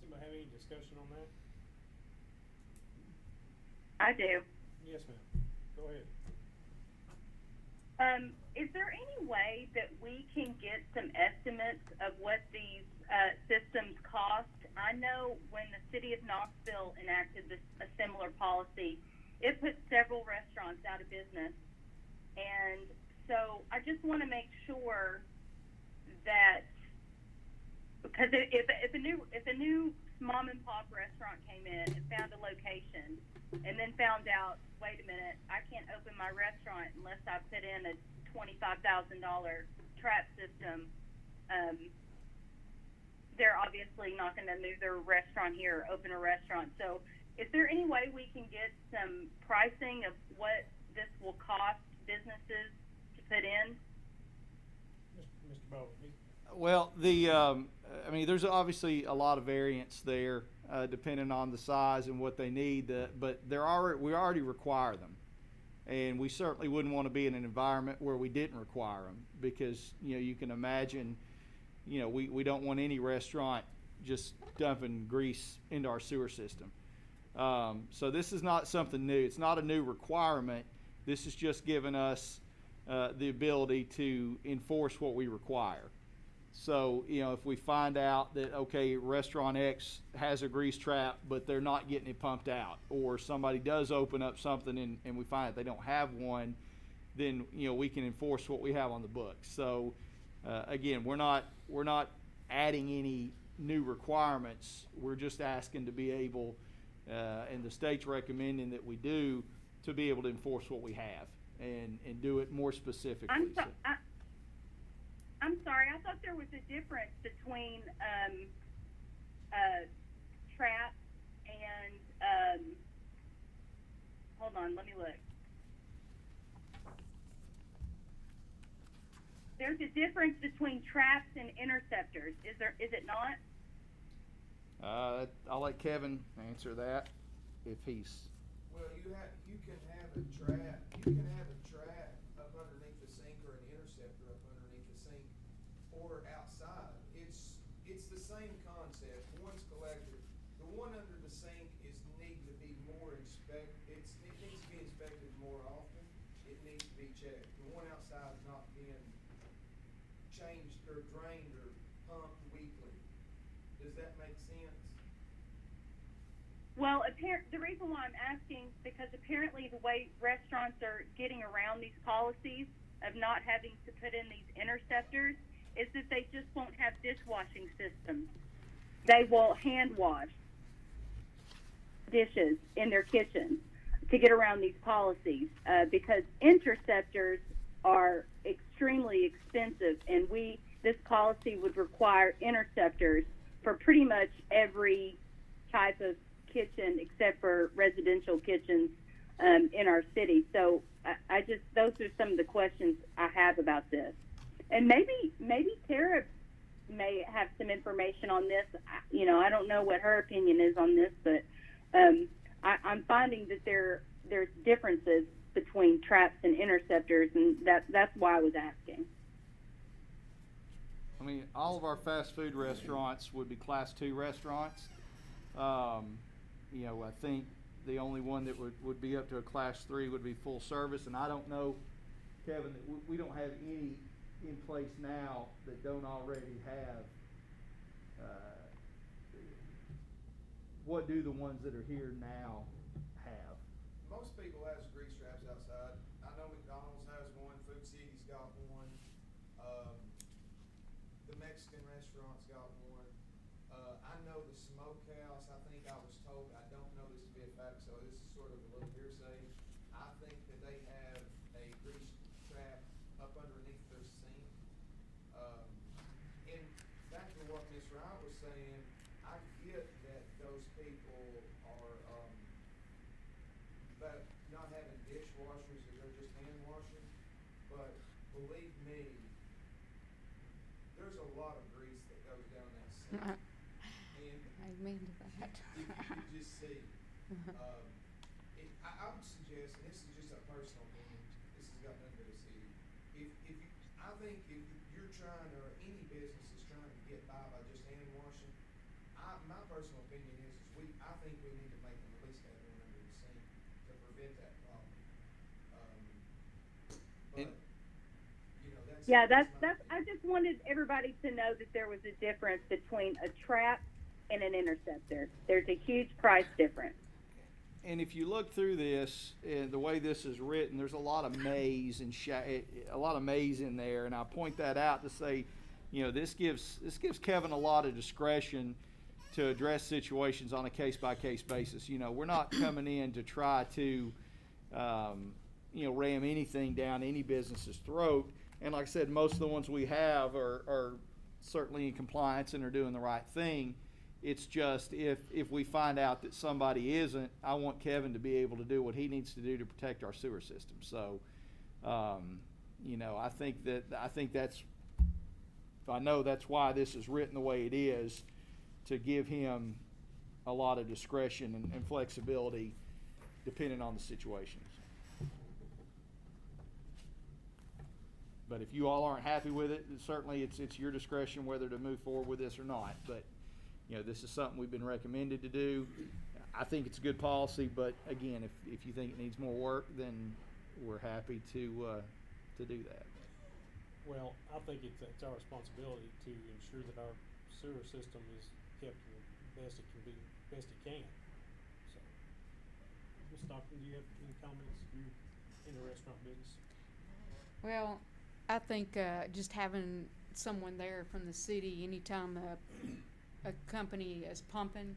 Does anybody have any discussion on that? I do. Yes, ma'am. Go ahead. Is there any way that we can get some estimates of what these systems cost? I know when the city of Knoxville enacted a similar policy, it put several restaurants out of business. And so I just want to make sure that, because if a new mom and pop restaurant came in and found a location and then found out, wait a minute, I can't open my restaurant unless I put in a $25,000 trap system, they're obviously not going to move their restaurant here or open a restaurant. So is there any way we can get some pricing of what this will cost businesses to put in? Mr. Bowen. Well, there's obviously a lot of variance there, depending on the size and what they need. But we already require them, and we certainly wouldn't want to be in an environment where we didn't require them, because you can imagine, we don't want any restaurant just dumping grease into our sewer system. So this is not something new. It's not a new requirement. This is just giving us the ability to enforce what we require. So, if we find out that, okay, restaurant X has a grease trap, but they're not getting it pumped out, or somebody does open up something and we find that they don't have one, then, we can enforce what we have on the books. So, again, we're not adding any new requirements. We're just asking to be able, and the state's recommending that we do, to be able to enforce what we have and do it more specifically. I'm sorry, I thought there was a difference between trap and hold on, let me look. There's a difference between traps and interceptors. Is it not? I'll let Kevin answer that if he's. Well, you can have a trap. Up underneath the sink, or an interceptor up underneath the sink, or outside. It's the same concept. One's collector. The one under the sink needs to be more inspected. It needs to be inspected more often. It needs to be checked. The one outside is not being changed or drained or pumped weekly. Does that make sense? Well, the reason why I'm asking, because apparently the way restaurants are getting around these policies of not having to put in these interceptors is that they just won't have dishwashing systems. They will hand wash dishes in their kitchens to get around these policies, because interceptors are extremely expensive, and this policy would require interceptors for pretty much every type of kitchen except for residential kitchens in our city. So those are some of the questions I have about this. And maybe Tara may have some information on this. I don't know what her opinion is on this, but I'm finding that there's differences between traps and interceptors, and that's why I was asking. All of our fast food restaurants would be Class 2 restaurants. I think the only one that would be up to a Class 3 would be full service, and I don't know, Kevin, that we don't have any in place now that don't already have what do the ones that are here now have? Most people has grease traps outside. I know McDonald's has one, Food City's got one, the Mexican restaurant's got one. I know the smokehouse, I think I was told, I don't know this to be a fact, so this is sort of a little hearsay. I think that they have a grease trap up underneath their sink. And back to what Ms. Wright was saying, I get that those people are, but not having dishwashers, that they're just hand washing, but believe me, there's a lot of grease that goes down that sink. And Amen to that. if you could just see, I would suggest, and this is just a personal opinion, this has got nothing to do with the city. I think if you're trying, or any business is trying to get by just hand washing, my personal opinion is I think we need to make them at least have one under the sink to prevent that problem. But, you know, that's. Yeah, my that's, I opinion. just wanted everybody to know that there was a difference between a trap and an interceptor. There's a huge price difference. And if you look through this, and the way this is written, there's a lot of maze and a lot of maze in there, and I point that out to say, you know, this gives Kevin a lot of discretion to address situations on a case-by-case basis. You know, we're not coming in to try to, ram anything down any business's throat. And like I said, most of the ones we have are certainly in compliance and are doing the right thing. It's just if we find out that somebody isn't, I want Kevin to be able to do what he needs to do to protect our sewer system. So, I know that's why this is written the way it is, to give him a lot of discretion and flexibility depending on the situations. But if you all aren't happy with it, certainly it's your discretion whether to move forward with this or not. But you know, this is something we've been recommended to do. I think it's a good policy, but again, if you think it needs more work, then we're happy to do that. Well, I think it's our responsibility to ensure that our sewer system is kept the best it can be, best it can. So, Ms. Stockton, do you have any comments? You're in the restaurant business. Well, I think just having someone there from the city anytime a company is pumping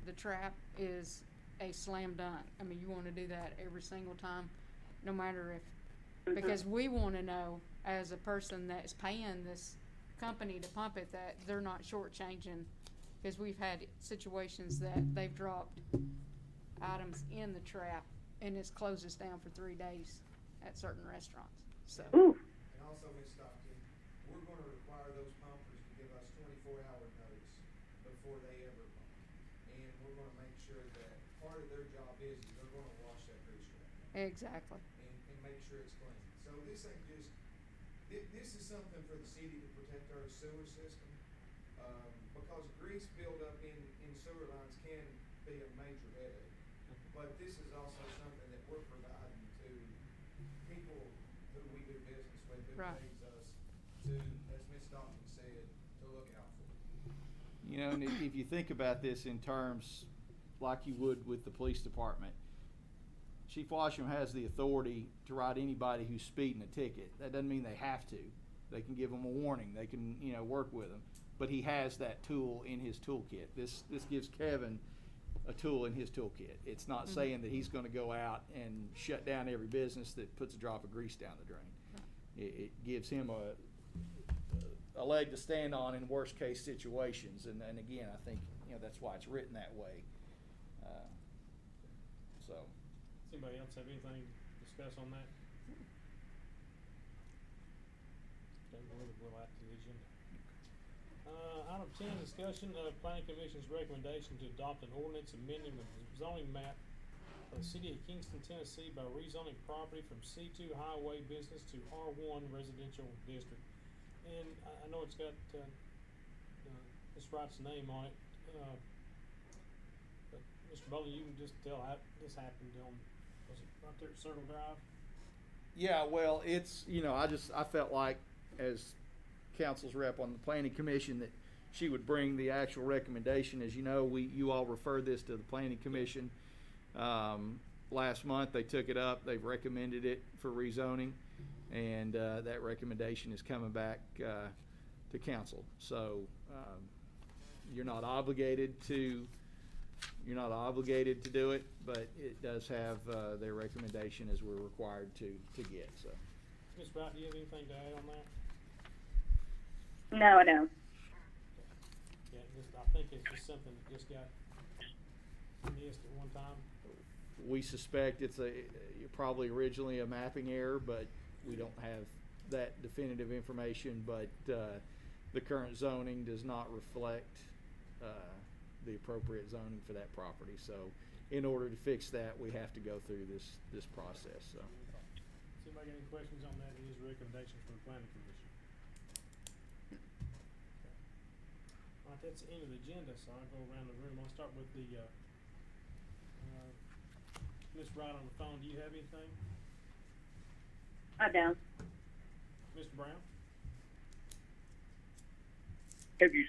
the trap is a slam dunk. I mean, you want to do that every single time, no matter if, because we want to know as a person that's paying this company to pump it that they're not shortchanging, because we've had situations that they've dropped items in the trap and it's closed us down for 3 days at certain restaurants. So. Ooh. And also, Ms. Stockton, we're gonna require those pumpers to give us 24-hour notice before they ever pump. And we're gonna make sure that part of their job is they're gonna wash that grease trap. Exactly. And make sure it's clean. So this ain't just, this is something for the city to protect our sewer system. Because grease buildup in sewer lines can be a major headache. But this is also something that we're providing to people who we do business with, who Right. pays us to, as Ms. Stockton said, to look out for. You know, and if you think about this in terms like you would with the police department, Chief Washam has the authority to write anybody who's speeding a ticket. That doesn't mean they have to. They can give them a warning. They can, work with them. But he has that tool in his toolkit. This gives Kevin a tool in his toolkit. It's not saying that he's going to go out and shut down every business that puts a drop of grease down the drain. It gives him a leg to stand on in worst case situations. And again, I think that's why it's written that way. So. Does anybody else have anything to discuss on that? Okay, we'll add to the agenda. Item 10, discussion of Planning Commission's recommendation to adopt an ordinance amending the zoning map of the city of Kingston, Tennessee by rezoning property from C2 highway business to R1 residential district. And I know it's got Ms. Wright's name on it, but Mr. Bowling, you can just tell how this happened on, was it right there at Circle Drive? Yeah, well, it's, I felt like as council's rep on the planning commission that she would bring the actual recommendation. As you know, you all referred this to the planning commission. Last month, they took it up, they've recommended it for rezoning, and, that recommendation is coming back, to council. So, you're not obligated to do it, but it does have, their recommendation as we're required to get, so. Ms. Wright, do you have anything to add on that? No, I don't. Yeah, I think it's just something that just got missed at one time. We suspect it's probably originally a mapping error, but we don't have that definitive information. But the current zoning does not reflect the appropriate zoning for that property. So, in order to fix that, we have to go through this process. So. Does anybody got any questions on that? It is recommendations from the planning commission. All right, that's the end of the agenda, so I'll go around the room. I'll start with the Ms. Wright on the phone. Do you have anything? I don't. Mr. Brown? Have you,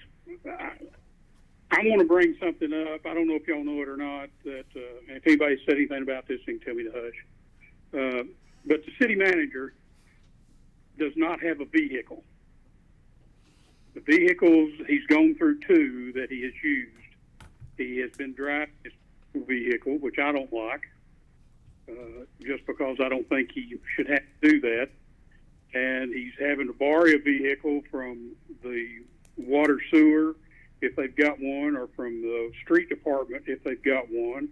I want to bring something up. I don't know if y'all know it or not, that, if anybody said anything about this, they can tell me to hush. But the city manager does not have a vehicle. The vehicles, he's gone through two that he has used. He has been driving his vehicle, which I don't like, just because I don't think he should have to do that. And he's having to borrow a vehicle from the water sewer, if they've got one, or from the street department, if they've got one,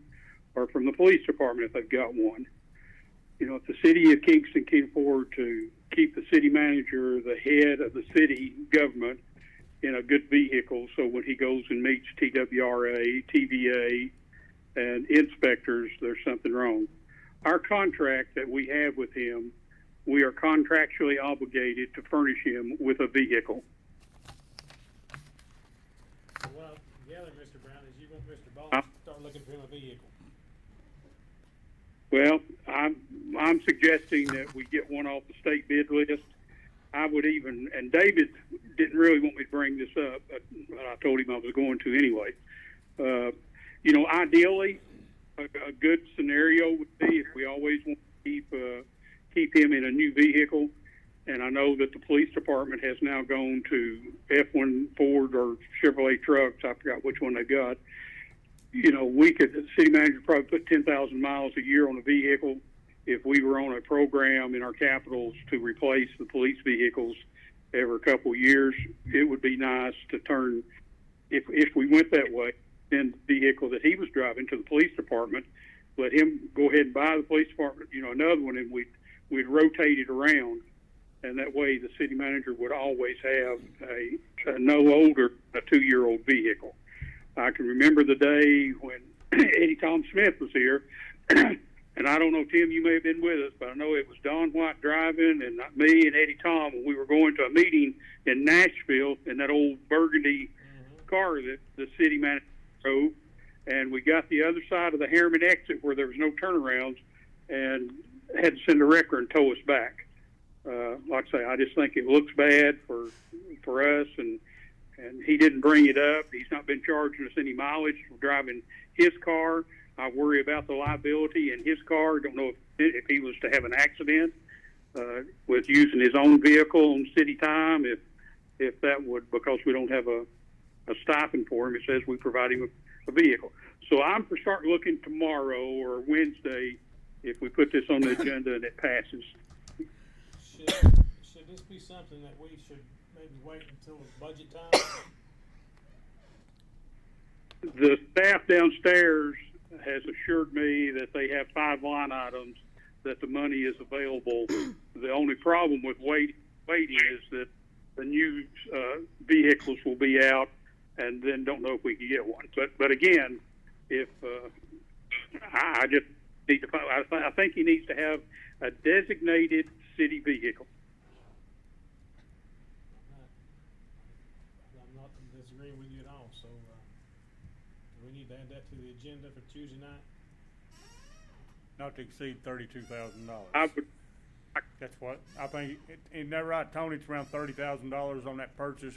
or from the police department, if they've got one. You know, if the city of Kingston can afford to keep the city manager the head of the city government in a good vehicle, so when he goes and meets TWRA, TVA, and inspectors, there's something wrong. Our contract that we have with him, we are contractually obligated to furnish him with a vehicle. Well, gather, Mr. Brown, is you want Mr. Ball to start looking for him a vehicle. Well, I'm suggesting that we get one off the state bid list. I would even, and David didn't really want me to bring this up, but I told him I was going to anyway. You know, ideally, a good scenario would be if we always want to keep him in a new vehicle. And I know that the police department has now gone to F1 Ford or Chevrolet trucks. I forgot which one they got. You know, the city manager probably put 10,000 miles a year on a vehicle. If we were on a program in our capitals to replace the police vehicles every couple of years, it would be nice to turn, if we went that way, then the vehicle that he was driving to the police department, let him go ahead and buy the police department, you know, another one, and we'd rotate it around. And that way the city manager would always have a no older, a 2-year-old vehicle. I can remember the day when Eddie Tom Smith was here, and I don't know, Tim, you may have been with us, but I know it was Don White driving, and me and Eddie Tom, when we were going to a meeting in Nashville in that old burgundy car that the city manager drove, and we got the other side of the Harriman exit where there was no turnarounds, and had to send a wrecker and tow us back. Like I say, I just think it looks bad for us, and he didn't bring it up. He's not been charging us any mileage for driving his car. I worry about the liability in his car. Don't know if he was to have an accident with using his own vehicle on city time, if that would, because we don't have a stipend for him. It says we provide him a vehicle. So I'm for start looking tomorrow or Wednesday if we put this on the agenda and it passes. Should this be something that we should maybe wait until budget time? The staff downstairs has assured me that they have 5 line items that the money is available. The only problem with waiting is that the new vehicles will be out, and then don't know if we can get one. But again, if I just need to, I think he needs to have a designated city vehicle. I'm not disagreeing with you at all, so we need to add that to the agenda for Tuesday night. Not to exceed $32,000. I That's what I think. Isn't that right, Tony? It's around $30,000 on that purchase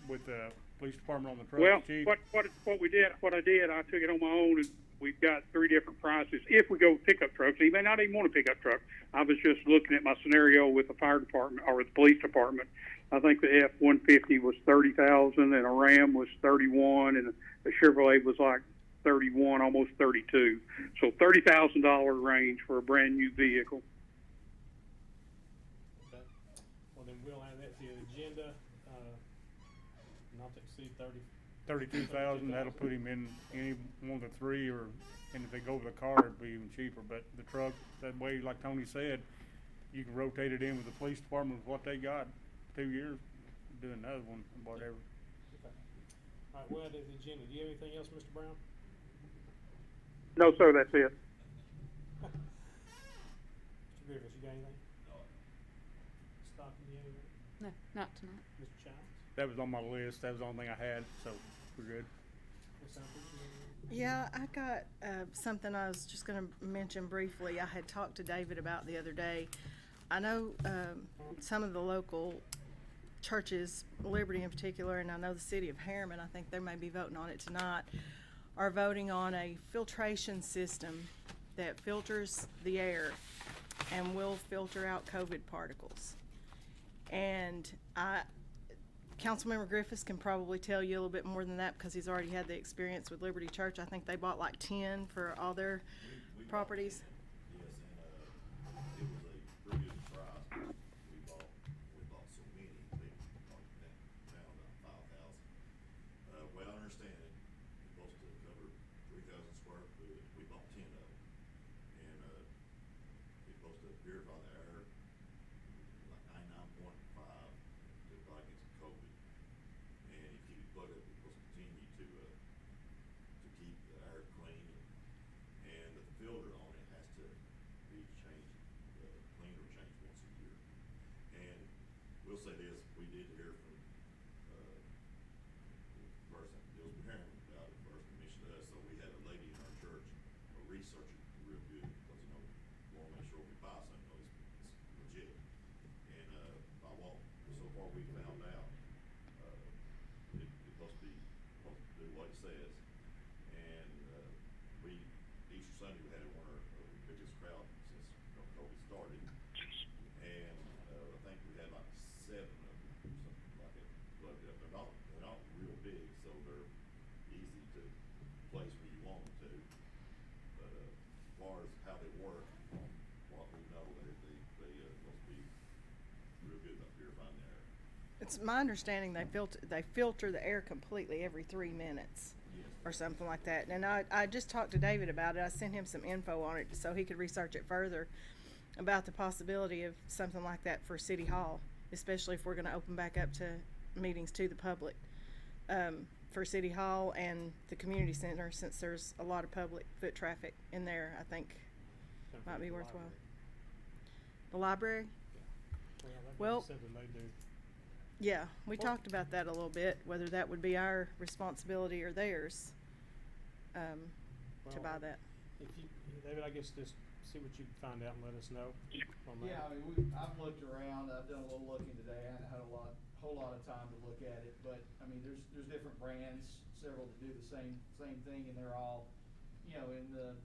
with the police department on the truck, Well, chief. what I did, I took it on my own, and we've got 3 different prices. If we go with pickup trucks, he may not even want a pickup truck. I was just looking at my scenario with the fire department or the police department. I think the F-150 was $30,000, and a Ram was $31,000, and a Chevrolet was like $31,000, almost $32,000. So $30,000 range for a brand new vehicle. Okay. Well, then we'll add that to the agenda, not to exceed 32,000, that'll put him in any one of the 3, and if they go with a car, it'd be even cheaper. But the truck, that way, like Tony said, you can rotate it in with the police department with what they got. 2 years, do another one, whatever. Okay. All right, we'll add that to the agenda. Do you have anything else, Mr. Brown? No, sir, that's it. Mr. Griffiths, you got anything? Stockton, you have anything? No, not tonight. Mr. Childs? That was on my list. That was the only thing I had, so we're good. Ms. Alford, you Yeah, I got something I was just going to mention briefly. I had talked to David about the other day. I know some of the local churches, Liberty in particular, and I know the city of Harriman, I think they may be voting on it tonight, are voting on a filtration system that filters the air and will filter out COVID particles. And Councilmember Griffiths can probably tell you a little bit more than that because he's already had the experience with Liberty Church. I think they bought like 10 for all their We properties. Yes, and it was a pretty good price. We bought so many, they bought down about 5,000. Well, I understand it. It's supposed to cover 3,000 square foot. We bought 10 of them, and it's supposed to purify the air like 99.5 to fight against COVID. And if you plug it, it's supposed to continue to keep the air clean. And the filter on it has to be changed, the cleaner changed once a year. And we'll say this, we did hear from, the person that deals with Harriman about it first, commissioned us, so we had a lady in our church, a researcher, real good, because, we wanna make sure we buy something, it's legit. And, by what, so far we found out, it's supposed to do what it says. And, Easter Sunday, we had one of our biggest crowd since COVID started. And, I think we had like 7 of them, something like that. But they're not real big, so they're easy to place where you want them to. But, as far as how they work, what we know, they supposed to be real good about purifying the air. It's my understanding they filter the air completely every 3 minutes or something like that. And I just talked to David about it. I sent him some info on it so he could research it further about the possibility of something like that for City Hall, especially if we're going to open back up to meetings to the public, for City Hall and the community center, since there's a lot of public foot traffic in there. I think Something might be for the worthwhile. library. The library? That'd Well- be something they do. Yeah, we Well- talked about that a little bit, whether that would be our responsibility or theirs, to Well, buy that. If you, David, I guess just see what you can find out and let us know on that. Yeah, I mean, I've looked around, I've done a little looking today, I haven't had whole lot of time to look at it, but, I mean, there's different brands, several that do the same thing, and they're all, in the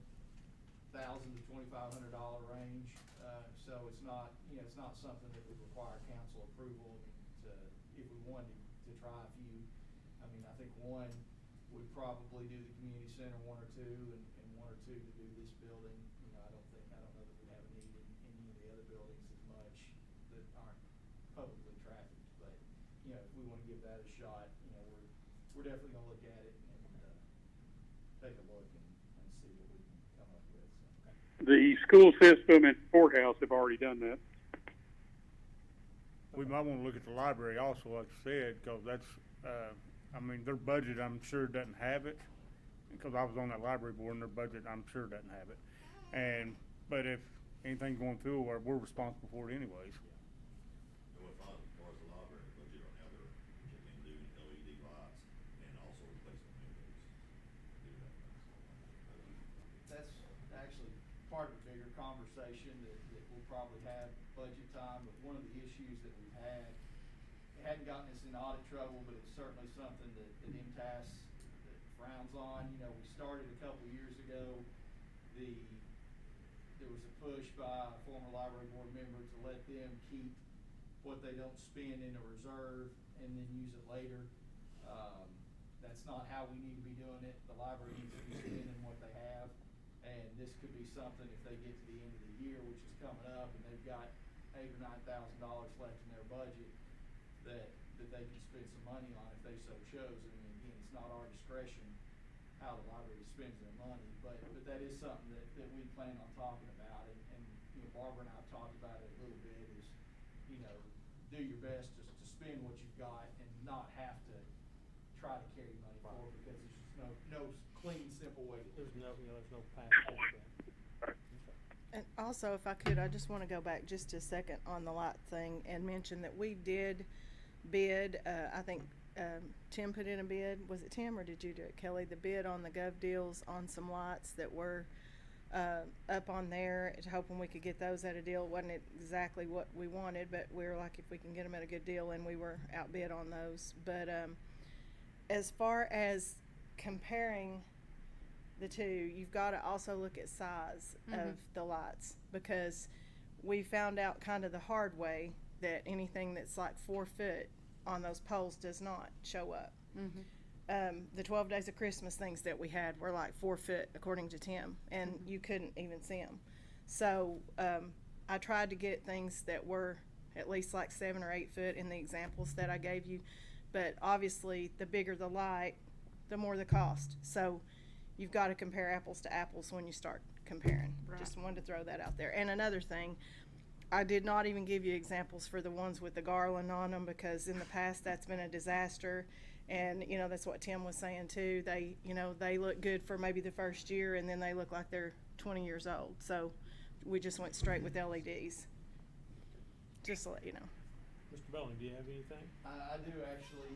$1,000 to $2,500 range, so it's not something that would require council approval. If we wanted to try a few, I mean, I think one would probably do the community center, 1 or 2, and 1 or 2 to do this building. I don't know that we have a need in any of the other buildings as much that aren't publicly trafficked, but, if we wanna give that a shot, we're definitely gonna look at it and, take a look and see what we can come up with, so. The school system and courthouse have already done that. We might wanna look at the library also, like you said, cause that's, I mean, their budget, I'm sure doesn't have it. Cause I was on that library board and their budget, I'm sure doesn't have it. But if anything going through, we're responsible for it anyways. And what I, as far as the library budget on how they're looking into LED lights and also replacing windows. That's actually part of a bigger conversation that we'll probably have budget time, but one of the issues that we've had it hadn't gotten us in audit trouble, but it's certainly something that MTS that frowns on. You know, we started a couple years ago. There was a push by a former library board member to let them keep what they don't spend in a reserve and then use it later. That's not how we need to be doing it. The library needs to be spending what they have. And this could be something if they get to the end of the year, which is coming up, and they've got $8,000 or $9,000 left in their budget, that they can spend some money on if they so chose. I mean, again, it's not our discretion how the library spends their money, but that is something that we plan on talking about. And you know, Barbara and I have talked about it a little bit, is, you know, do your best to spend what you've got and not have to try to carry money forward, because there's just no clean, simple way to do it. There's no path forward there. And also, if I could, I just want to go back just a second on the light thing and mention that we did bid, I think Tim put in a bid. Was it Tim or did you do it, Kelly? The bid on the Gov Deals on some lights that were up on there, hoping we could get those at a deal. It wasn't exactly what we wanted, but we were like, if we can get them at a good deal, and we were outbid on those. But as far as comparing the two, you've got to also look at size of the lights, because we found out kind of the hard way that anything that's like 4 foot on those poles does not show up. The 12 Days of Christmas things that we had were like 4 foot according to Tim, and you couldn't even see them. So I tried to get things that were at least like 7 or 8 foot in the examples that I gave you, but obviously the bigger the light, the more the cost. So you've got to compare apples to apples when you start comparing. Right. Just wanted to throw that out there. And another thing, I did not even give you examples for the ones with the garland on them, because in the past that's been a disaster. And you know, that's what Tim was saying too. They, you know, they look good for maybe the first year, and then they look like they're 20 years old. So we just went straight with LEDs. Just to let you know. Mr. Bowling, do you have anything? I do actually.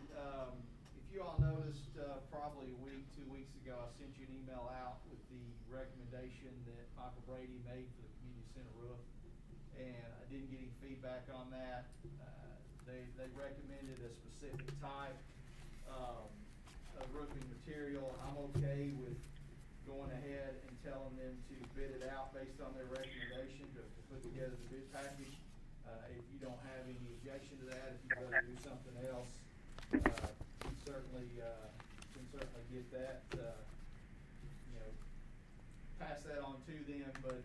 If you all noticed, probably a week, 2 weeks ago, I sent you an email out with the recommendation that Michael Brady made for the community center roof, and I didn't get any feedback on that. They recommended a specific type of roofing material. I'm okay with going ahead and telling them to bid it out based on their recommendation to put together the bid package. If you don't have any objection to that, if you'd rather do something else, you certainly can certainly get that, you know, pass that on to them. But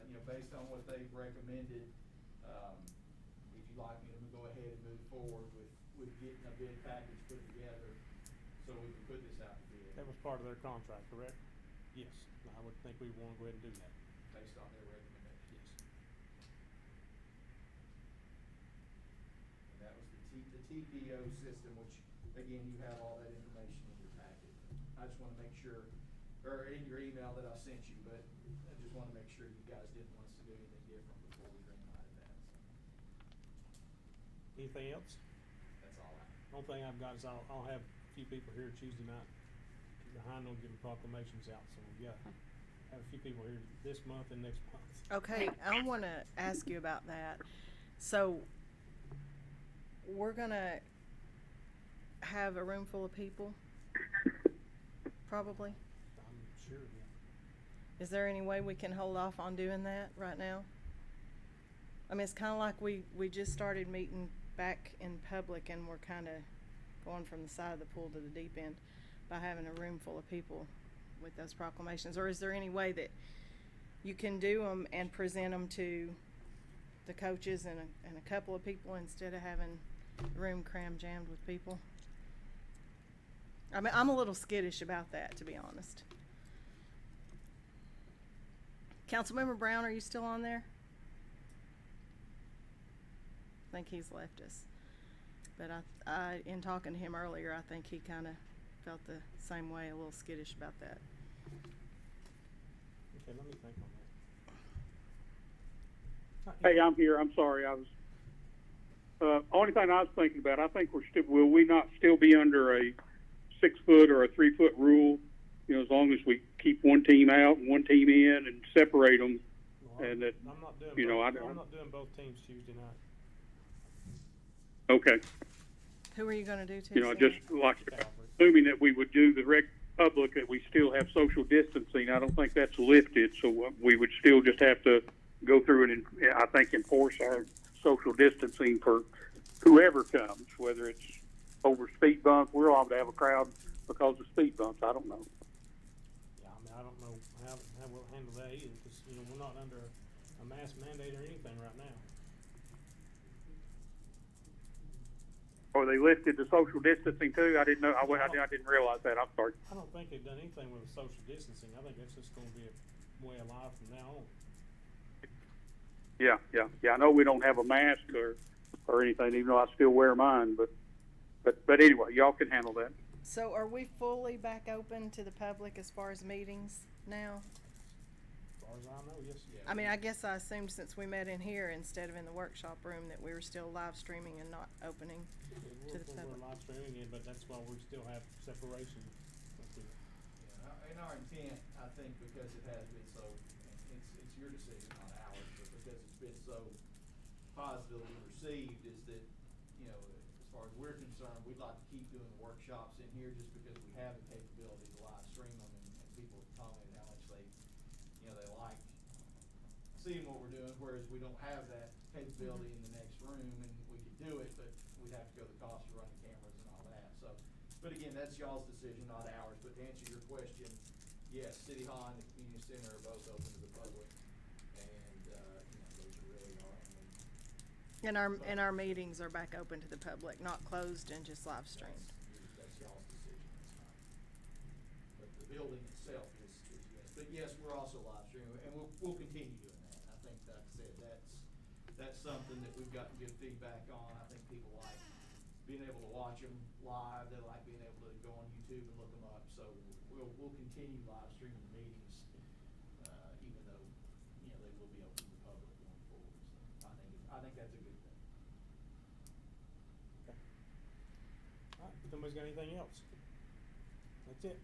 you know, based on what they've recommended, if you'd like me to go ahead and move forward with getting a bid package put together, so we can put this out to bid. That was part of their contract, correct? Yes. I would think we want to go ahead and do that. Based on their recommendation. Yes. And that was the TPO system, which, again, you have all that information in your packet. I just want to make sure, or in your email that I sent you, but I just want to make sure you guys didn't want us to do anything different before we green lighted that. So Anything else? that's all I have. Only thing I've got is I'll have a few people here Tuesday night behind them giving proclamations out. So we got have a few people here this month and next month. Okay, I want to ask you about that. So we're gonna have a room full of people, probably. I'm sure. Yeah. Is there any way we can hold off on doing that right now? I mean, it's kind of like we just started meeting back in public, and we're kind of going from the side of the pool to the deep end by having a room full of people with those proclamations. Or is there any way that you can do them and present them to the coaches and a couple of people instead of having the room cram jammed with people? I mean, I'm a little skittish about that, to be honest. Councilmember Brown, are you still on there? I think he's left us. But I in talking to him earlier, I think he kind of felt the same way, a little skittish about that. Okay, let me think on that. Hey, I'm here. I'm sorry. I was, only thing I was thinking about, I think will we not still be under a 6 foot or a 3 foot rule? You know, as long as we keep one team out and one team in and separate them. Well, and that, I'm not doing you know, I'm not doing both teams Tuesday night. okay. Who are you gonna do, You know, Tim? just like assuming that we would do the public, that we still have social distancing. I don't think that's lifted, so we would still just have to go through and, I think, enforce our social distancing for whoever comes, whether it's over speed bumps. We're liable to have a crowd because of speed bumps. I don't know. Yeah, I mean, I don't know how we'll handle that either, because, you know, we're not under a mask mandate or anything right now. Or they lifted the social distancing too? I didn't know. I didn't realize that. I'm sorry. I don't think they've done anything with the social distancing. I think that's just gonna be a way of life from now on. Yeah. I know we don't have a mask or anything, even though I still wear mine. But anyway, y'all can handle that. So are we fully back open to the public as far as meetings now? As far as I know, yes. I mean, I guess I assumed since we met in here instead of in the workshop room that we were still live streaming and not opening to the public. We're live streaming it, but that's why we still have separation. Yeah, and our intent, I think, because it has been so, it's your decision, not ours, but because it's been so positively received, is that, you know, as far as we're concerned, we'd like to keep doing the workshops in here just because we have the capability to live stream them, and people have commented how much they, you know, they like seeing what we're doing, whereas we don't have that capability in the next room, and we could do it, but we'd have to go the cost of running cameras and all that. So, but again, that's y'all's decision, not ours. But to answer your question, yes, City Hall and the community center are both open to the public, and you know, those are really our only. And our meetings are back open to the public, not closed and just live streamed. That's y'all's decision. That's not. But the building itself is yes. But yes, we're also live streaming, and we'll continue doing that. I think, like I said, that's something that we've gotten good feedback on. I think people like being able to watch them live. They like being able to go on YouTube and look them up. So we'll continue live streaming meetings, even though, you know, they will be open to the public going forward. So I think that's a good thing. Okay. All right, if nobody's got anything else, that's it.